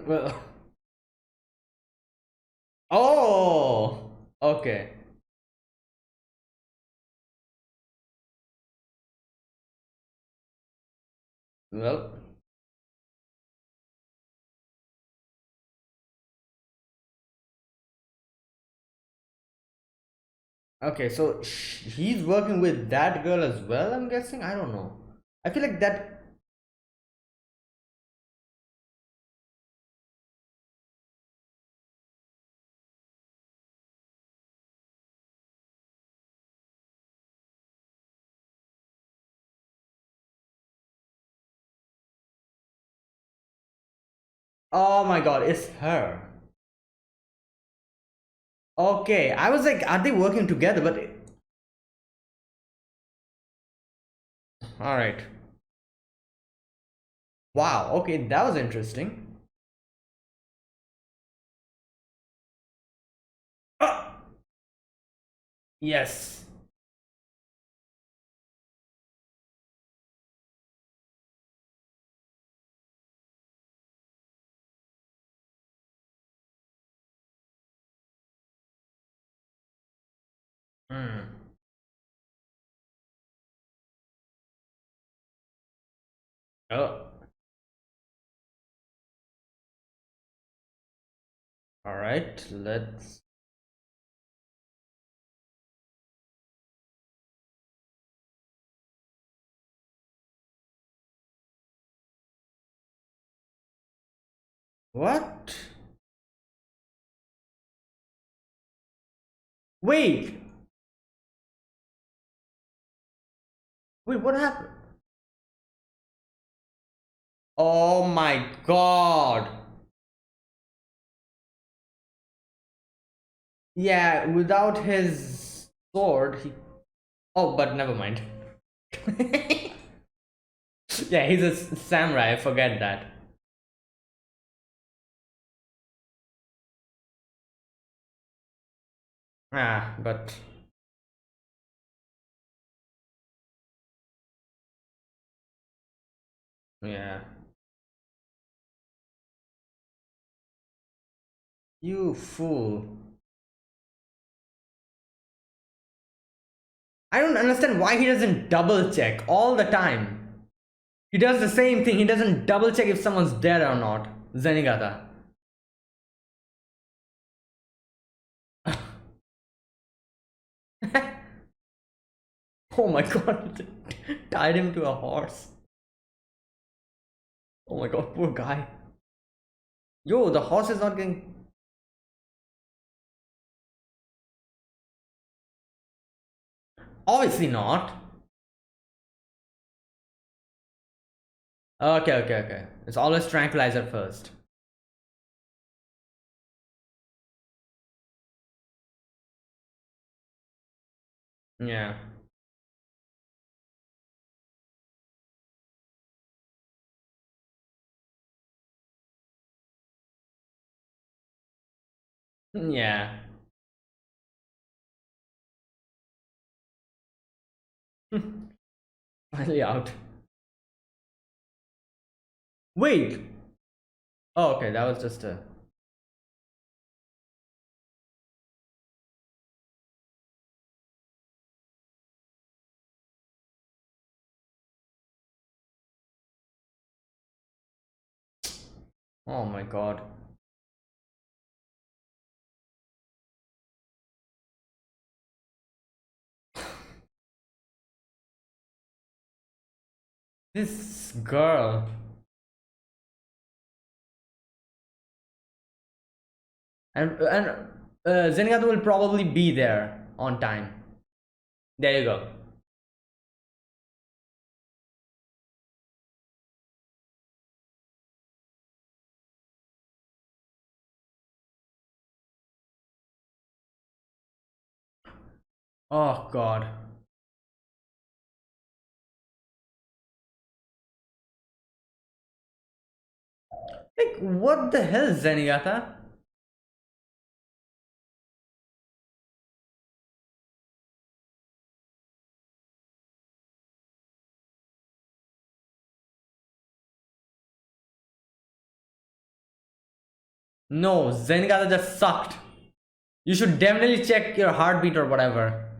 Well. Oh! Okay. Well. Okay, so he's working with that girl as well, I'm guessing? I don't know. I feel like that. Oh my god, it's her. Okay, I was like, are they working together? But. Alright. Wow, okay, that was interesting. Ah! Yes. Hmm. Oh, alright, let's. What? Wait! Wait, what happened? Oh my god! Yeah, without his sword, he. Oh, but never mind. Yeah, he's a samurai, forget that. Ah, but. Yeah. You fool. I don't understand why he doesn't double check all the time. He does the same thing. He doesn't double check if someone's dead or not. Zenigata. Oh my god. Tied him to a horse. Oh my god, poor guy. Yo, the horse is not getting. Obviously not. Okay, okay, okay. It's always tranquilizer first. Yeah. Yeah. Finally out. Wait. Oh, okay. That was just a. Oh my god. This girl. And Zenyatta will probably be there on time. There you go. Oh god. Like, what the hell, Zenyatta? No, Zenyatta just sucked. You should definitely check your heartbeat or whatever.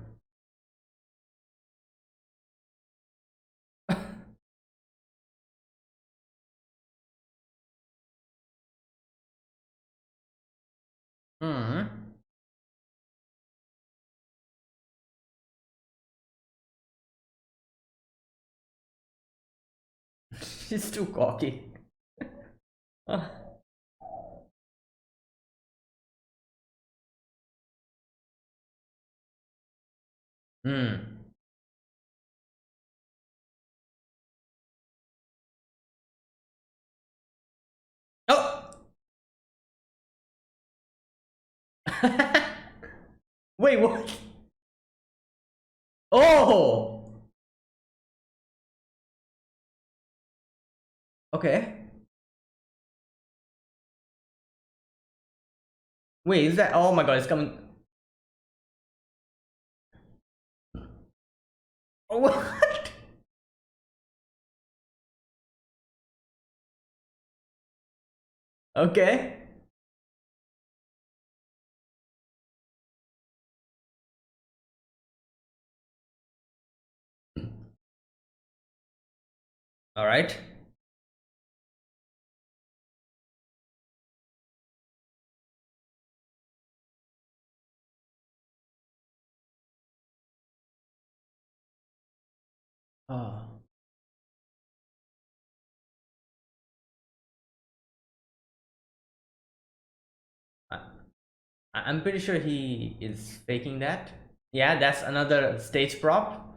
Hmm. She's too cocky. Hmm. Oh! Wait, what? Oh! Okay. Wait, is that. Oh my god, it's coming. Oh, what? Okay. Alright. Oh. I, I'm pretty sure he is faking that. Yeah, that's another stage prop.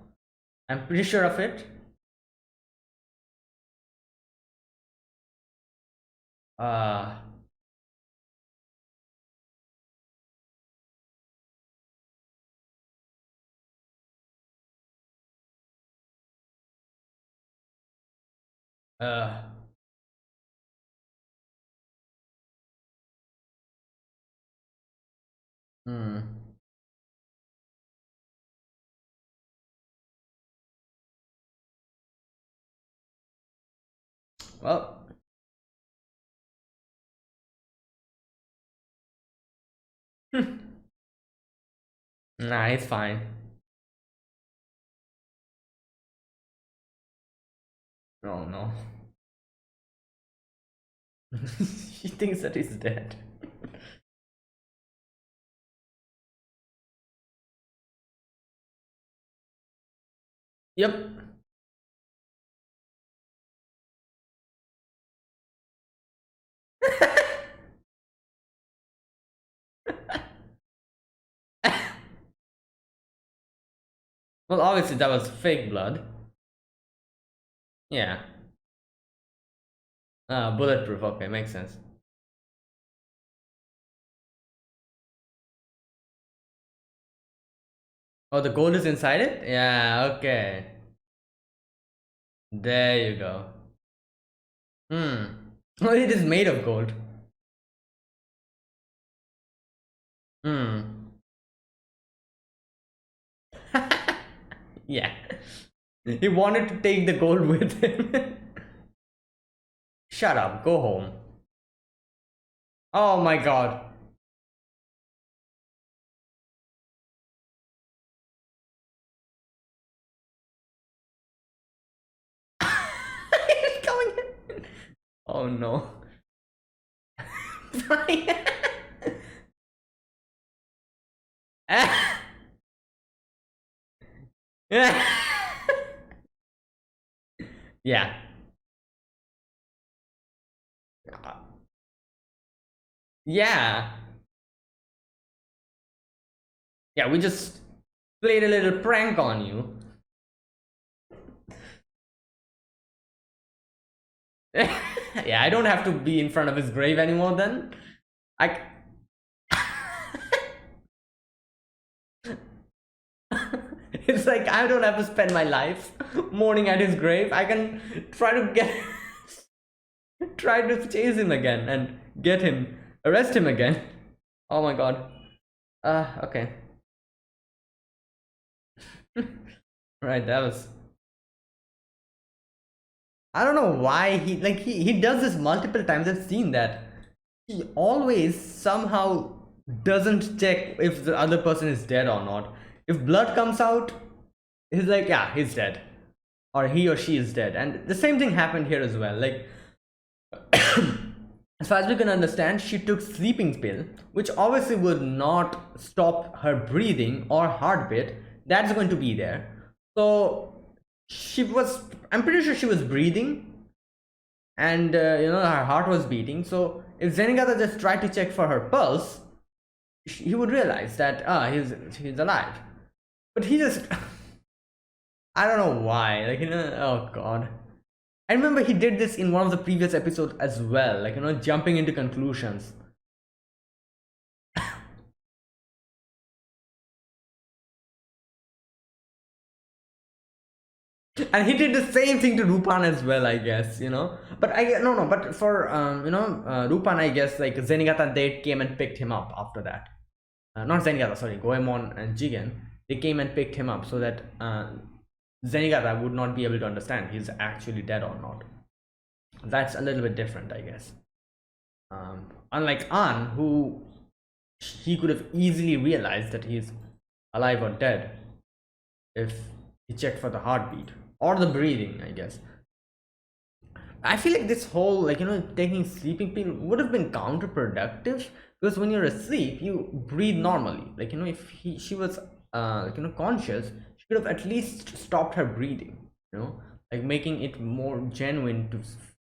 I'm pretty sure of it. Uh, uh, hmm. Well, nah, it's fine. Oh no. She thinks that he's dead. Yep. Well, obviously that was fake blood. Yeah. Bulletproof. Okay, makes sense. Oh, the gold is inside it? Yeah, okay. There you go. Hmm. Well, it is made of gold. Hmm. Yeah. He wanted to take the gold with him. Shut up, go home. Oh my god. He's coming in. Oh no. Brian. Yeah. Yeah. Yeah, we just played a little prank on you. Yeah, I don't have to be in front of his grave anymore then. I. It's like I don't have to spend my life mourning at his grave. I can try to get. Try to chase him again and get him. Arrest him again. Oh my god. Okay. Right, that was. I don't know why he does this multiple times. I've seen that. He always somehow doesn't check if the other person is dead or not. If blood comes out, he's like, yeah, he's dead. Or he or she is dead. And the same thing happened here as well. Like, as far as we can understand, she took sleeping pill, which obviously would not stop her breathing or heartbeat. That's going to be there. So she was, I'm pretty sure she was breathing, and her heart was beating. So if Zenigata just tried to check for her pulse, he would realize that he's alive. But he just I don't know why. Like, oh god. I remember he did this in one of the previous episodes as well, like, jumping into conclusions. And he did the same thing to Lupin as well, I guess, But but for Lupin, I guess, like, Zenigata, they came and picked him up after that. Not Zenigata, sorry, Goemon and Jigen. They came and picked him up so that Zenigata would not be able to understand he's actually dead or not. That's a little bit different, I guess. Unlike An, who he could have easily realized that he's alive or dead if he checked for the heartbeat or the breathing, I guess. I feel like this whole, like, taking sleeping pill would have been counterproductive, because when you're asleep, you breathe normally. Like, if she was, like, conscious, she could have at least stopped her breathing, like making it more genuine to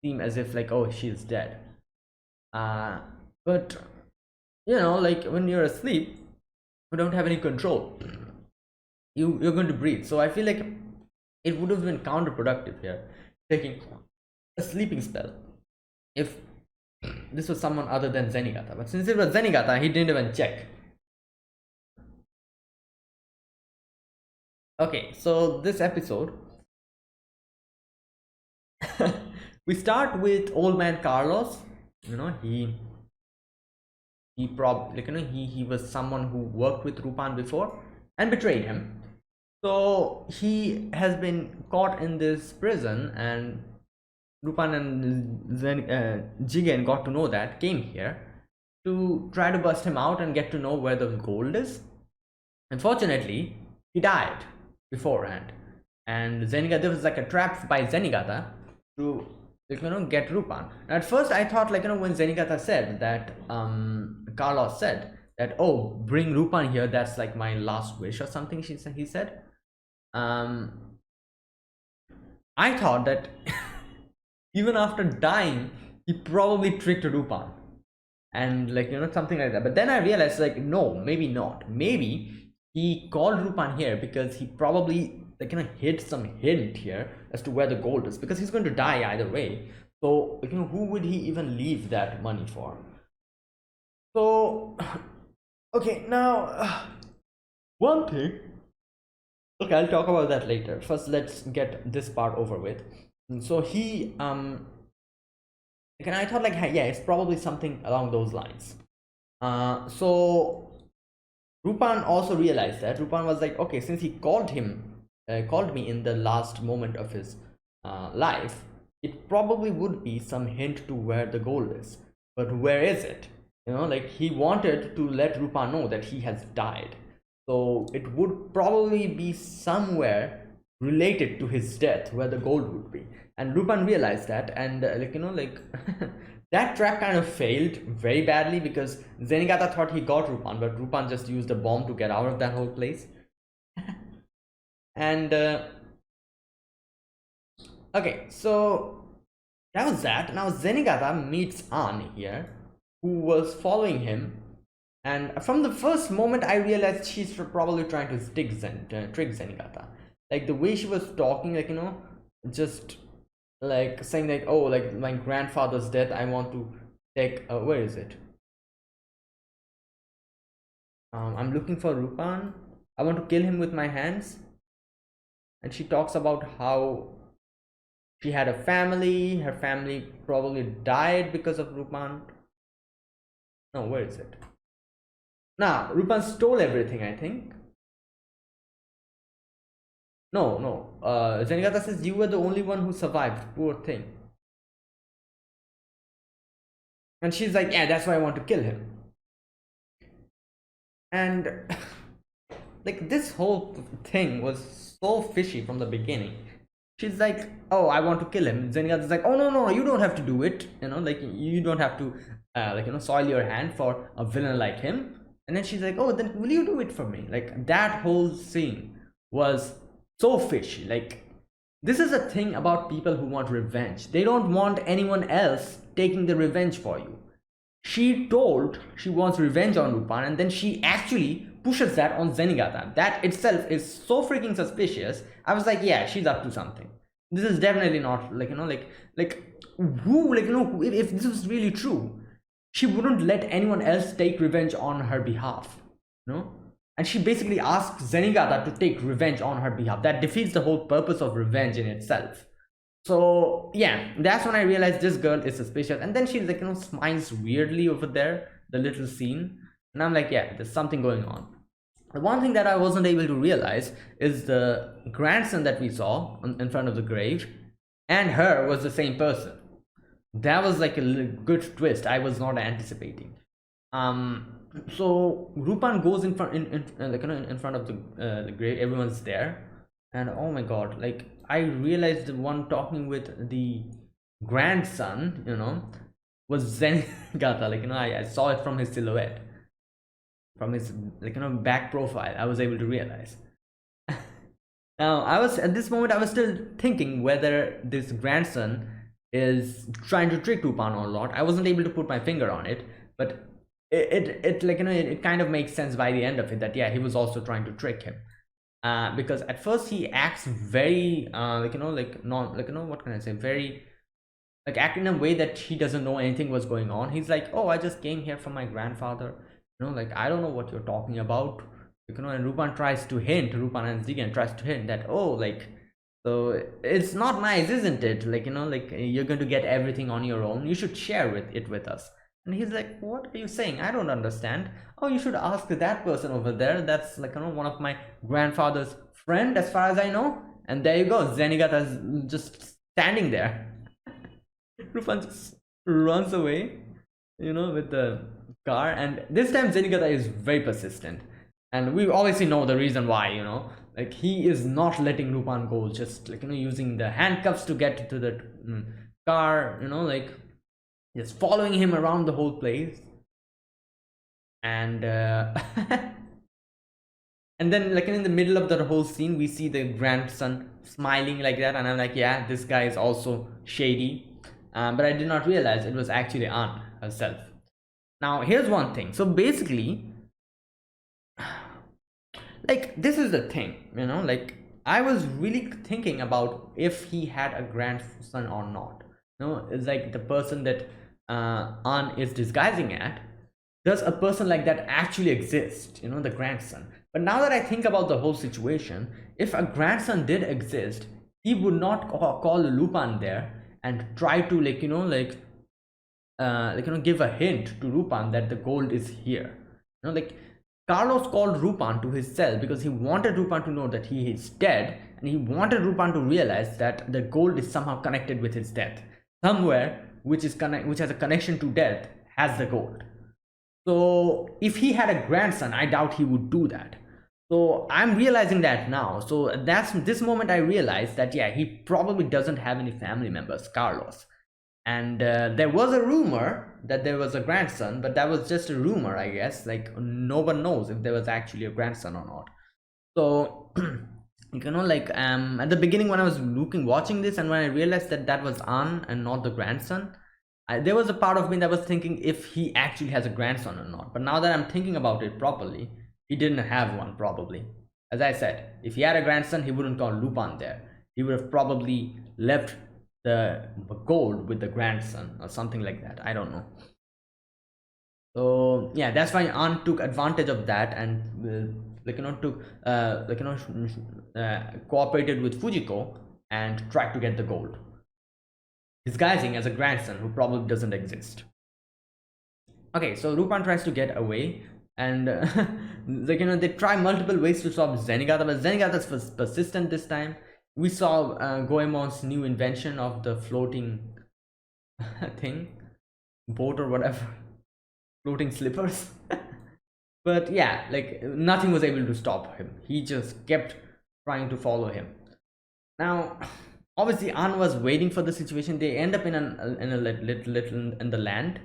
seem as if, like, oh, she's dead. But like, when you're asleep, you don't have any control. You're going to breathe. So I feel like it would have been counterproductive here, taking a sleeping spell, if this was someone other than Zenigata. But since it was Zenigata, he didn't even check. Okay, so this episode, we start with old man Carlos. He probably, like, he was someone who worked with Rupan before and betrayed him. So he has been caught in this prison, and Lupin and Jigen got to know that, came here to try to bust him out and get to know where the gold is. Unfortunately, he died beforehand, and Zenigata, there was like a trap by Zenigata to, like, get Lupin. And at first, I thought, like, when Zenigata said that, Carlos said that, oh, bring Lupin here, that's like my last wish or something. He said. I thought that even after dying, he probably tricked Lupin, and, like, something like that. But then I realized, like, no, maybe not. Maybe he called Lupin here because he probably, like, hid some hint here as to where the gold is, because he's going to die either way. So, like, who would he even leave that money for? So, okay, now one thing. Okay, I'll talk about that later. First, let's get this part over with. And so he and I thought, like, yeah, it's probably something along those lines. So Lupin also realized that. Lupin was like, okay, since he called me in the last moment of his life, it probably would be some hint to where the gold is. But where is it? Like, he wanted to let Lupin know that he has died. So it would probably be somewhere related to his death where the gold would be. And Lupin realized that, and that trap kind of failed very badly, because Zenigata thought he got Lupin, but Lupin just used a bomb to get out of that whole place. And okay, so that was that. Now Zenigata meets An here, who was following him. And from the first moment, I realized she's probably trying to trick Zenigata. Like, the way she was talking, like, just like saying, like, oh, like, my grandfather's death, I want to take, where is it? I'm looking for Lupin. I want to kill him with my hands. And she talks about how she had a family. Her family probably died because of Lupin. No, where is it? Nah, Lupin stole everything, I think. No. Zenigata says you were the only one who survived. Poor thing. And she's like, yeah, that's why I want to kill him. And like, this whole thing was so fishy from the beginning. She's like, oh, I want to kill him. Zenigata's like, oh, no, you don't have to do it. Like, you don't have to, soil your hand for a villain like him. And then she's like, oh, then will you do it for me? Like, that whole scene was so fishy. Like, this is a thing about people who want revenge. They don't want anyone else taking the revenge for you. She told she wants revenge on Lupin, and then she actually pushes that on Zenigata. That itself is so freaking suspicious. I was like, yeah, she's up to something. This is definitely not, who, if this was really true, she wouldn't let anyone else take revenge on her behalf, and she basically asks Zenigata to take revenge on her behalf. That defeats the whole purpose of revenge in itself. So yeah, that's when I realized this girl is suspicious. And then she's like, smiles weirdly over there, the little scene, and I'm like, yeah, there's something going on. The one thing that I wasn't able to realize is the grandson that we saw in front of the grave and her was the same person. That was like a good twist I was not anticipating. So Lupin goes in front in front of the grave. Everyone's there, and oh my god, like, I realized the one talking with the grandson, was Zenigata. Like, I saw it from his silhouette, from his, back profile. I was able to realize. Now, I was at this moment, I was still thinking whether this grandson is trying to trick Lupin or not. I wasn't able to put my finger on it, but it kind of makes sense by the end of it that, yeah, he was also trying to trick him. Because at first he acts very what can I say, very, like, acting in a way that he doesn't know anything was going on. He's like, oh, I just came here from my grandfather, like, I don't know what you're talking about, and Lupin and Zigen tries to hint that, oh, like, so it's not nice, isn't it? Like, you're going to get everything on your own, you should share it with us. And he's like, what are you saying? I don't understand. Oh, you should ask that person over there. That's, like, one of my grandfather's friend, as far as I know. And there you go. Zenigata is just standing there. Lupin just runs away, with the car. And this time Zenigata is very persistent, and we obviously know the reason why. Like, he is not letting Lupin go, just like, using the handcuffs to get to the car, like just following him around the whole place. And and then, like, in the middle of the whole scene, we see the grandson smiling like that, and I'm like, yeah, this guy is also shady. But I did not realize it was actually Anne herself. Now, here's one thing. So basically, like, this is the thing, like, I was really thinking about if he had a grandson or not. It's like the person that Anne is disguising at. Does a person like that actually exist? The grandson. But now that I think about the whole situation, if a grandson did exist, he would not call Lupin there and try to, give a hint to Lupin that the gold is here. Like, Carlos called Lupin to his cell because he wanted Lupin to know that he is dead, and he wanted Lupin to realize that the gold is somehow connected with his death. Somewhere which has a connection to death has the gold. So if he had a grandson, I doubt he would do that. So I'm realizing that now. So that's this moment I realized that, yeah, he probably doesn't have any family members, Carlos. And there was a rumor that there was a grandson, but that was just a rumor, I guess. Like, no one knows if there was actually a grandson or not. So at the beginning, when I was watching this, and when I realized that that was Anne and not the grandson, there was a part of me that was thinking if he actually has a grandson or not. But now that I'm thinking about it properly, he didn't have one, probably. As I said, if he had a grandson, he wouldn't call Lupin there. He would have probably left the gold with the grandson or something like that. I don't know. So yeah, that's why Anne took advantage of that and cooperated with Fujiko and tried to get the gold, disguising as a grandson who probably doesn't exist. Okay, so Lupin tries to get away, and they try multiple ways to stop Zenigata, but Zenigata was persistent this time. We saw Goemon's new invention of the floating thing, boat or whatever, floating slippers. But yeah, like, nothing was able to stop him. He just kept trying to follow him. Now, obviously, Anne was waiting for the situation. They end up in a little in the land.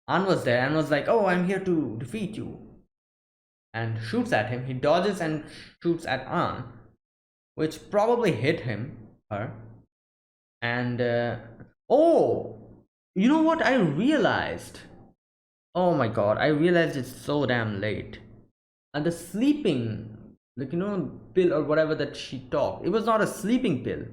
Anne was there and was like, "Oh, I'm here to defeat you," and shoots at him. He dodges and shoots at Anne, which probably hit her. And oh, you know what I realized? Oh my god, I realized it's so damn late. And the sleeping, pill or whatever that she took, it was not a sleeping pill. It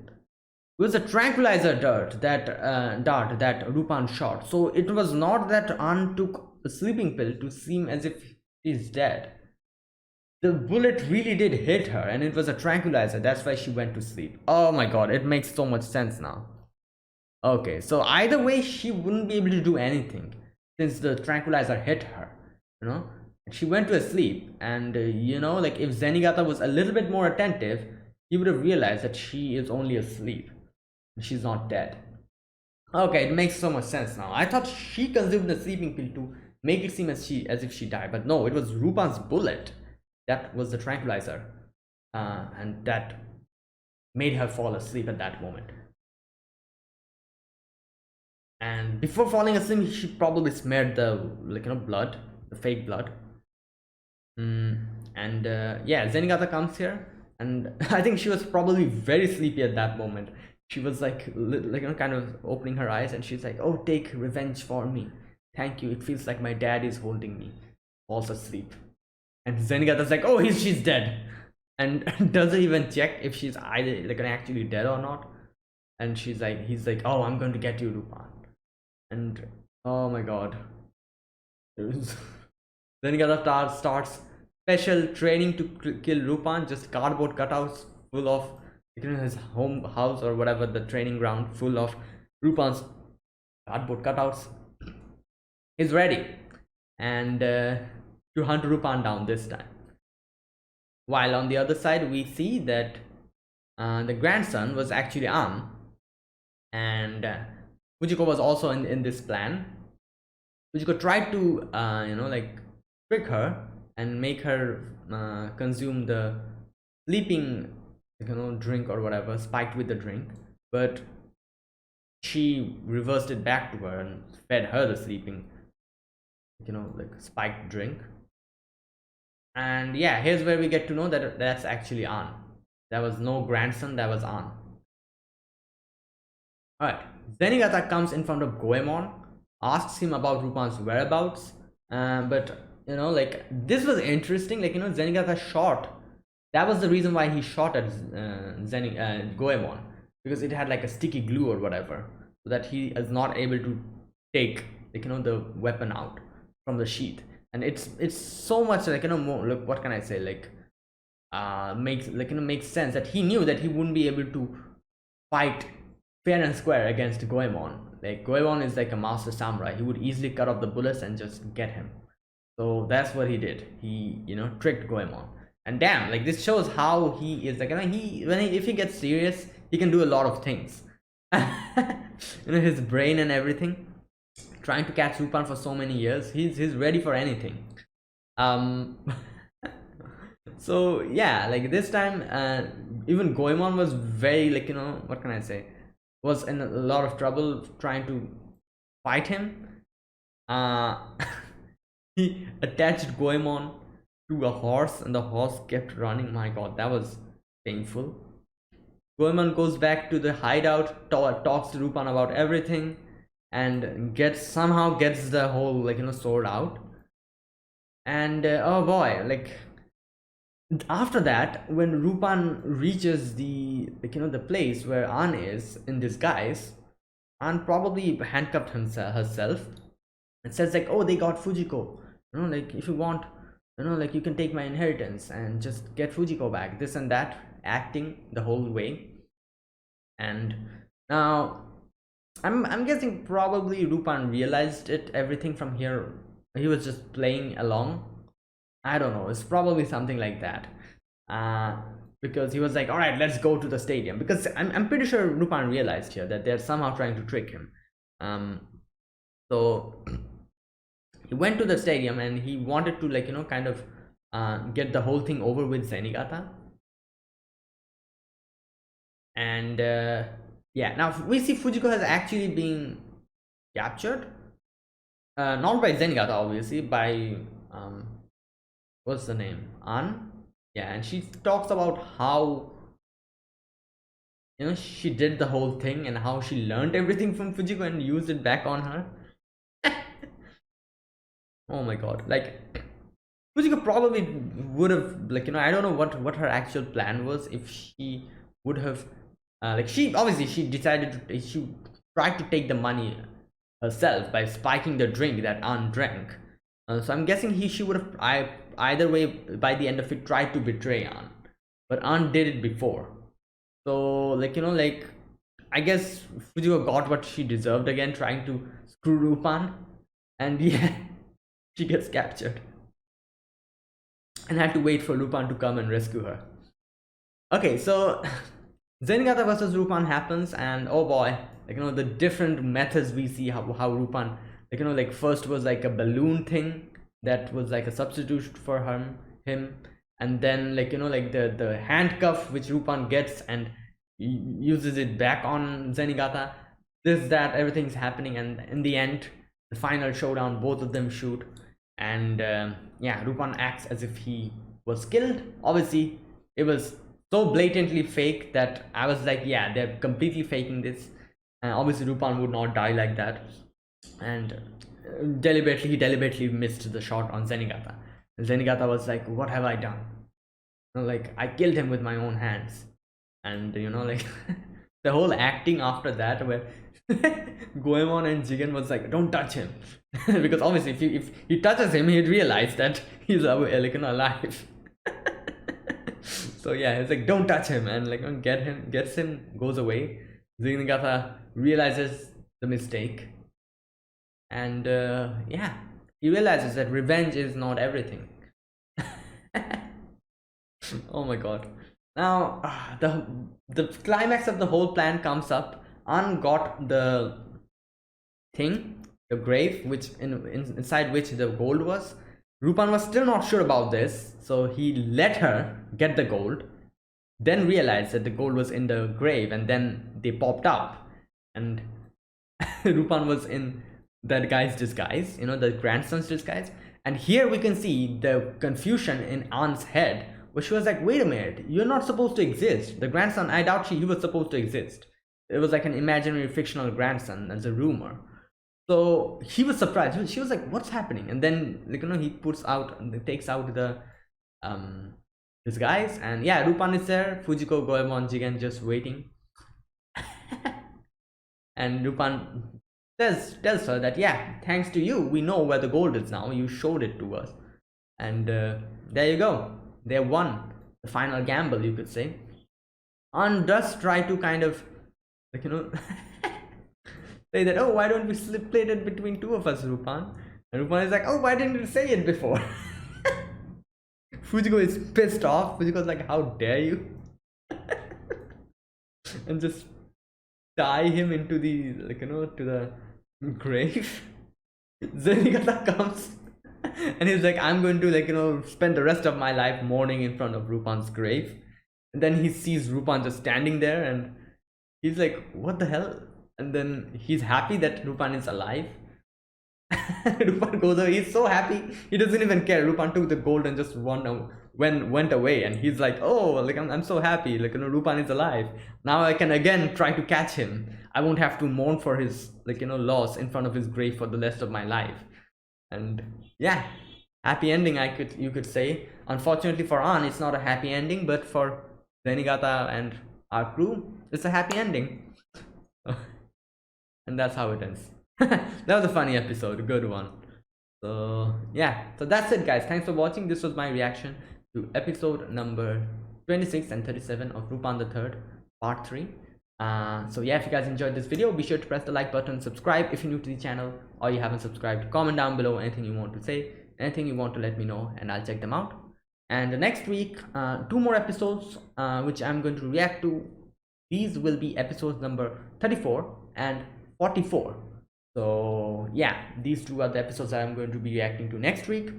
was a tranquilizer dart that Lupin shot. So it was not that Anne took a sleeping pill to seem as if she's dead. The bullet really did hit her, and it was a tranquilizer. That's why she went to sleep. Oh my god, it makes so much sense now. Okay, so either way, she wouldn't be able to do anything since the tranquilizer hit her, she went to sleep. And like, if Zenigata was a little bit more attentive, he would have realized that she is only asleep, she's not dead. Okay, it makes so much sense now. I thought she consumed the sleeping pill to make it seem as if she died, but no, it was Lupin's bullet that was the tranquilizer, and that made her fall asleep at that moment. And before falling asleep, she probably smeared the blood, the fake blood. And yeah, Zenigata comes here, and I think she was probably very sleepy at that moment. She was like kind of opening her eyes, and she's like, "Oh, take revenge for me. Thank you. It feels like my dad is holding me." Falls asleep, and Zenigata's like, "Oh, she's dead," and doesn't even check if she's either actually dead or not. And he's like, "Oh, I'm going to get you, Lupin." And oh my god, Zenigata starts special training to kill Lupin. Just cardboard cutouts full of his home house or whatever, the training ground full of Lupin's cardboard cutouts. Is ready, and to hunt Lupin down this time. While on the other side, we see that the grandson was actually Anne, and Fujiko was also in this plan. Fujiko tried to, trick her and make her consume the sleeping, drink or whatever, spiked with the drink. But she reversed it back to her and fed her the sleeping, spiked drink. And yeah, here's where we get to know that that's actually An. There was no grandson, that was An. Alright, Zenigata comes in front of Goemon, asks him about Rupan's whereabouts, but this was interesting. Zenigata shot. That was the reason why he shot at Goemon, because it had like a sticky glue or whatever, so that he is not able to take the weapon out from the sheath. And it's so much more, look, what can I say, makes sense that he knew that he wouldn't be able to fight fair and square against Goemon. Like, Goemon is like a master samurai. He would easily cut off the bullets and just get him. So that's what he did. He, tricked Goemon. And damn, like, this shows how he is. Like, if he gets serious, he can do a lot of things. His brain and everything. Trying to catch Lupin for so many years, he's ready for anything. So yeah, like this time, even Goemon was very, what can I say, was in a lot of trouble trying to fight him. He attached Goemon to a horse and the horse kept running. My god, that was painful. Goemon goes back to the hideout, talks to Lupin about everything, and somehow gets the whole sword out. And oh boy, after that, when Lupin reaches the the place where An is in disguise, An probably handcuffed herself and says oh, they got Fujiko, if you want, you can take my inheritance and just get Fujiko back, this and that, acting the whole way. And now I'm guessing probably Lupin realized everything from here. He was just playing along. I don't know. It's probably something like that. Because he was like, all right, let's go to the stadium. Because I'm pretty sure Lupin realized here that they're somehow trying to trick him. So he went to the stadium and he wanted to kind of get the whole thing over with Zenigata. And yeah, now we see Fujiko has actually been captured. Not by Zenigata, obviously, by what's the name? An? Yeah, and she talks about how she did the whole thing and how she learned everything from Fujiko and used it back on her. Oh my god, Fujiko probably would have I don't know what her actual plan was, if she would have she decided she tried to take the money herself by spiking the drink that An drank. So I'm guessing she would have either way by the end of it tried to betray An, but An did it before. So I guess Fujiko got what she deserved again, trying to screw Lupin, and yeah, she gets captured and had to wait for Lupin to come and rescue her. Okay, so Zenigata versus Lupin happens, and oh boy, the different methods we see how Lupin, first was a balloon thing that was a substitute for him, and then the handcuff which Lupin gets and uses it back on Zenigata. That everything's happening, and in the end, the final showdown, both of them shoot, and yeah, Lupin acts as if he was killed. Obviously, it was so blatantly fake that I was like, yeah, they're completely faking this. Obviously, Lupin would not die like that, and he deliberately missed the shot on Zenigata. Zenigata was like, what have I done? I killed him with my own hands. And the whole acting after that, where Goemon and Jigen was like, don't touch him. Because obviously if he touches him, he'd realize that he's alive. So yeah, it's like, don't touch him, and gets him, goes away. Zenigata realizes the mistake, and yeah, he realizes that revenge is not everything. Oh my god. Now the climax of the whole plan comes up. An got the thing, the grave, which inside which the gold was. Rupan was still not sure about this, so he let her get the gold, then realized that the gold was in the grave, and then they popped up, and Rupan was in that guy's disguise, the grandson's disguise. And here we can see the confusion in Anne's head, where she was like, wait a minute, you're not supposed to exist. The grandson, I doubt he was supposed to exist. It was like an imaginary fictional grandson, as a rumor. So he was surprised. She was like, what's happening? And then, he takes out the disguise, and yeah, Rupan is there, Fujiko, Goemon, Jigen just waiting. And Rupan tells her that, yeah, thanks to you, we know where the gold is now. You showed it to us. And there you go. They won the final gamble, you could say. Anne does try to kind of, say that, oh, why don't we split it between two of us, Rupan? And Rupan is like, oh, why didn't you say it before? Fujiko is pissed off. Fujiko's like, how dare you? And just tie him into the, to the grave. Zenigata comes and he's like, I'm going to, spend the rest of my life mourning in front of Rupan's grave. And then he sees Rupan just standing there, and he's like, what the hell? And then he's happy that Rupan is alive. Rupan goes away. He's so happy. He doesn't even care. Rupan took the gold and just went away. And he's like, oh, I'm so happy. Rupan is alive. Now I can again try to catch him. I won't have to mourn for his, loss in front of his grave for the rest of my life. And yeah, happy ending, you could say. Unfortunately for Anne, it's not a happy ending, but for Zenigata and our crew, it's a happy ending. And that's how it ends. That was a funny episode, a good one. So yeah, so that's it, guys. Thanks for watching. This was my reaction to episode number 26 and 37 of Lupin the Third part 3. So yeah, if you guys enjoyed this video, be sure to press the like button, subscribe if you're new to the channel or you haven't subscribed. Comment down below anything you want to say, anything you want to let me know, and I'll check them out. And next week, 2 more episodes which I'm going to react to. These will be episodes number 34 and 44. So yeah, these 2 are the episodes that I'm going to be reacting to next week.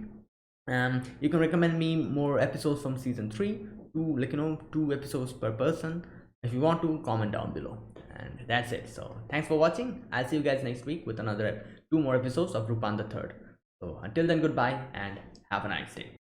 You can recommend me more episodes from season 3 to 2 episodes per person. If you want to, comment down below. And that's it. So thanks for watching. I'll see you guys next week with another 2 more episodes of Lupin the Third. So until then, goodbye and have a nice day.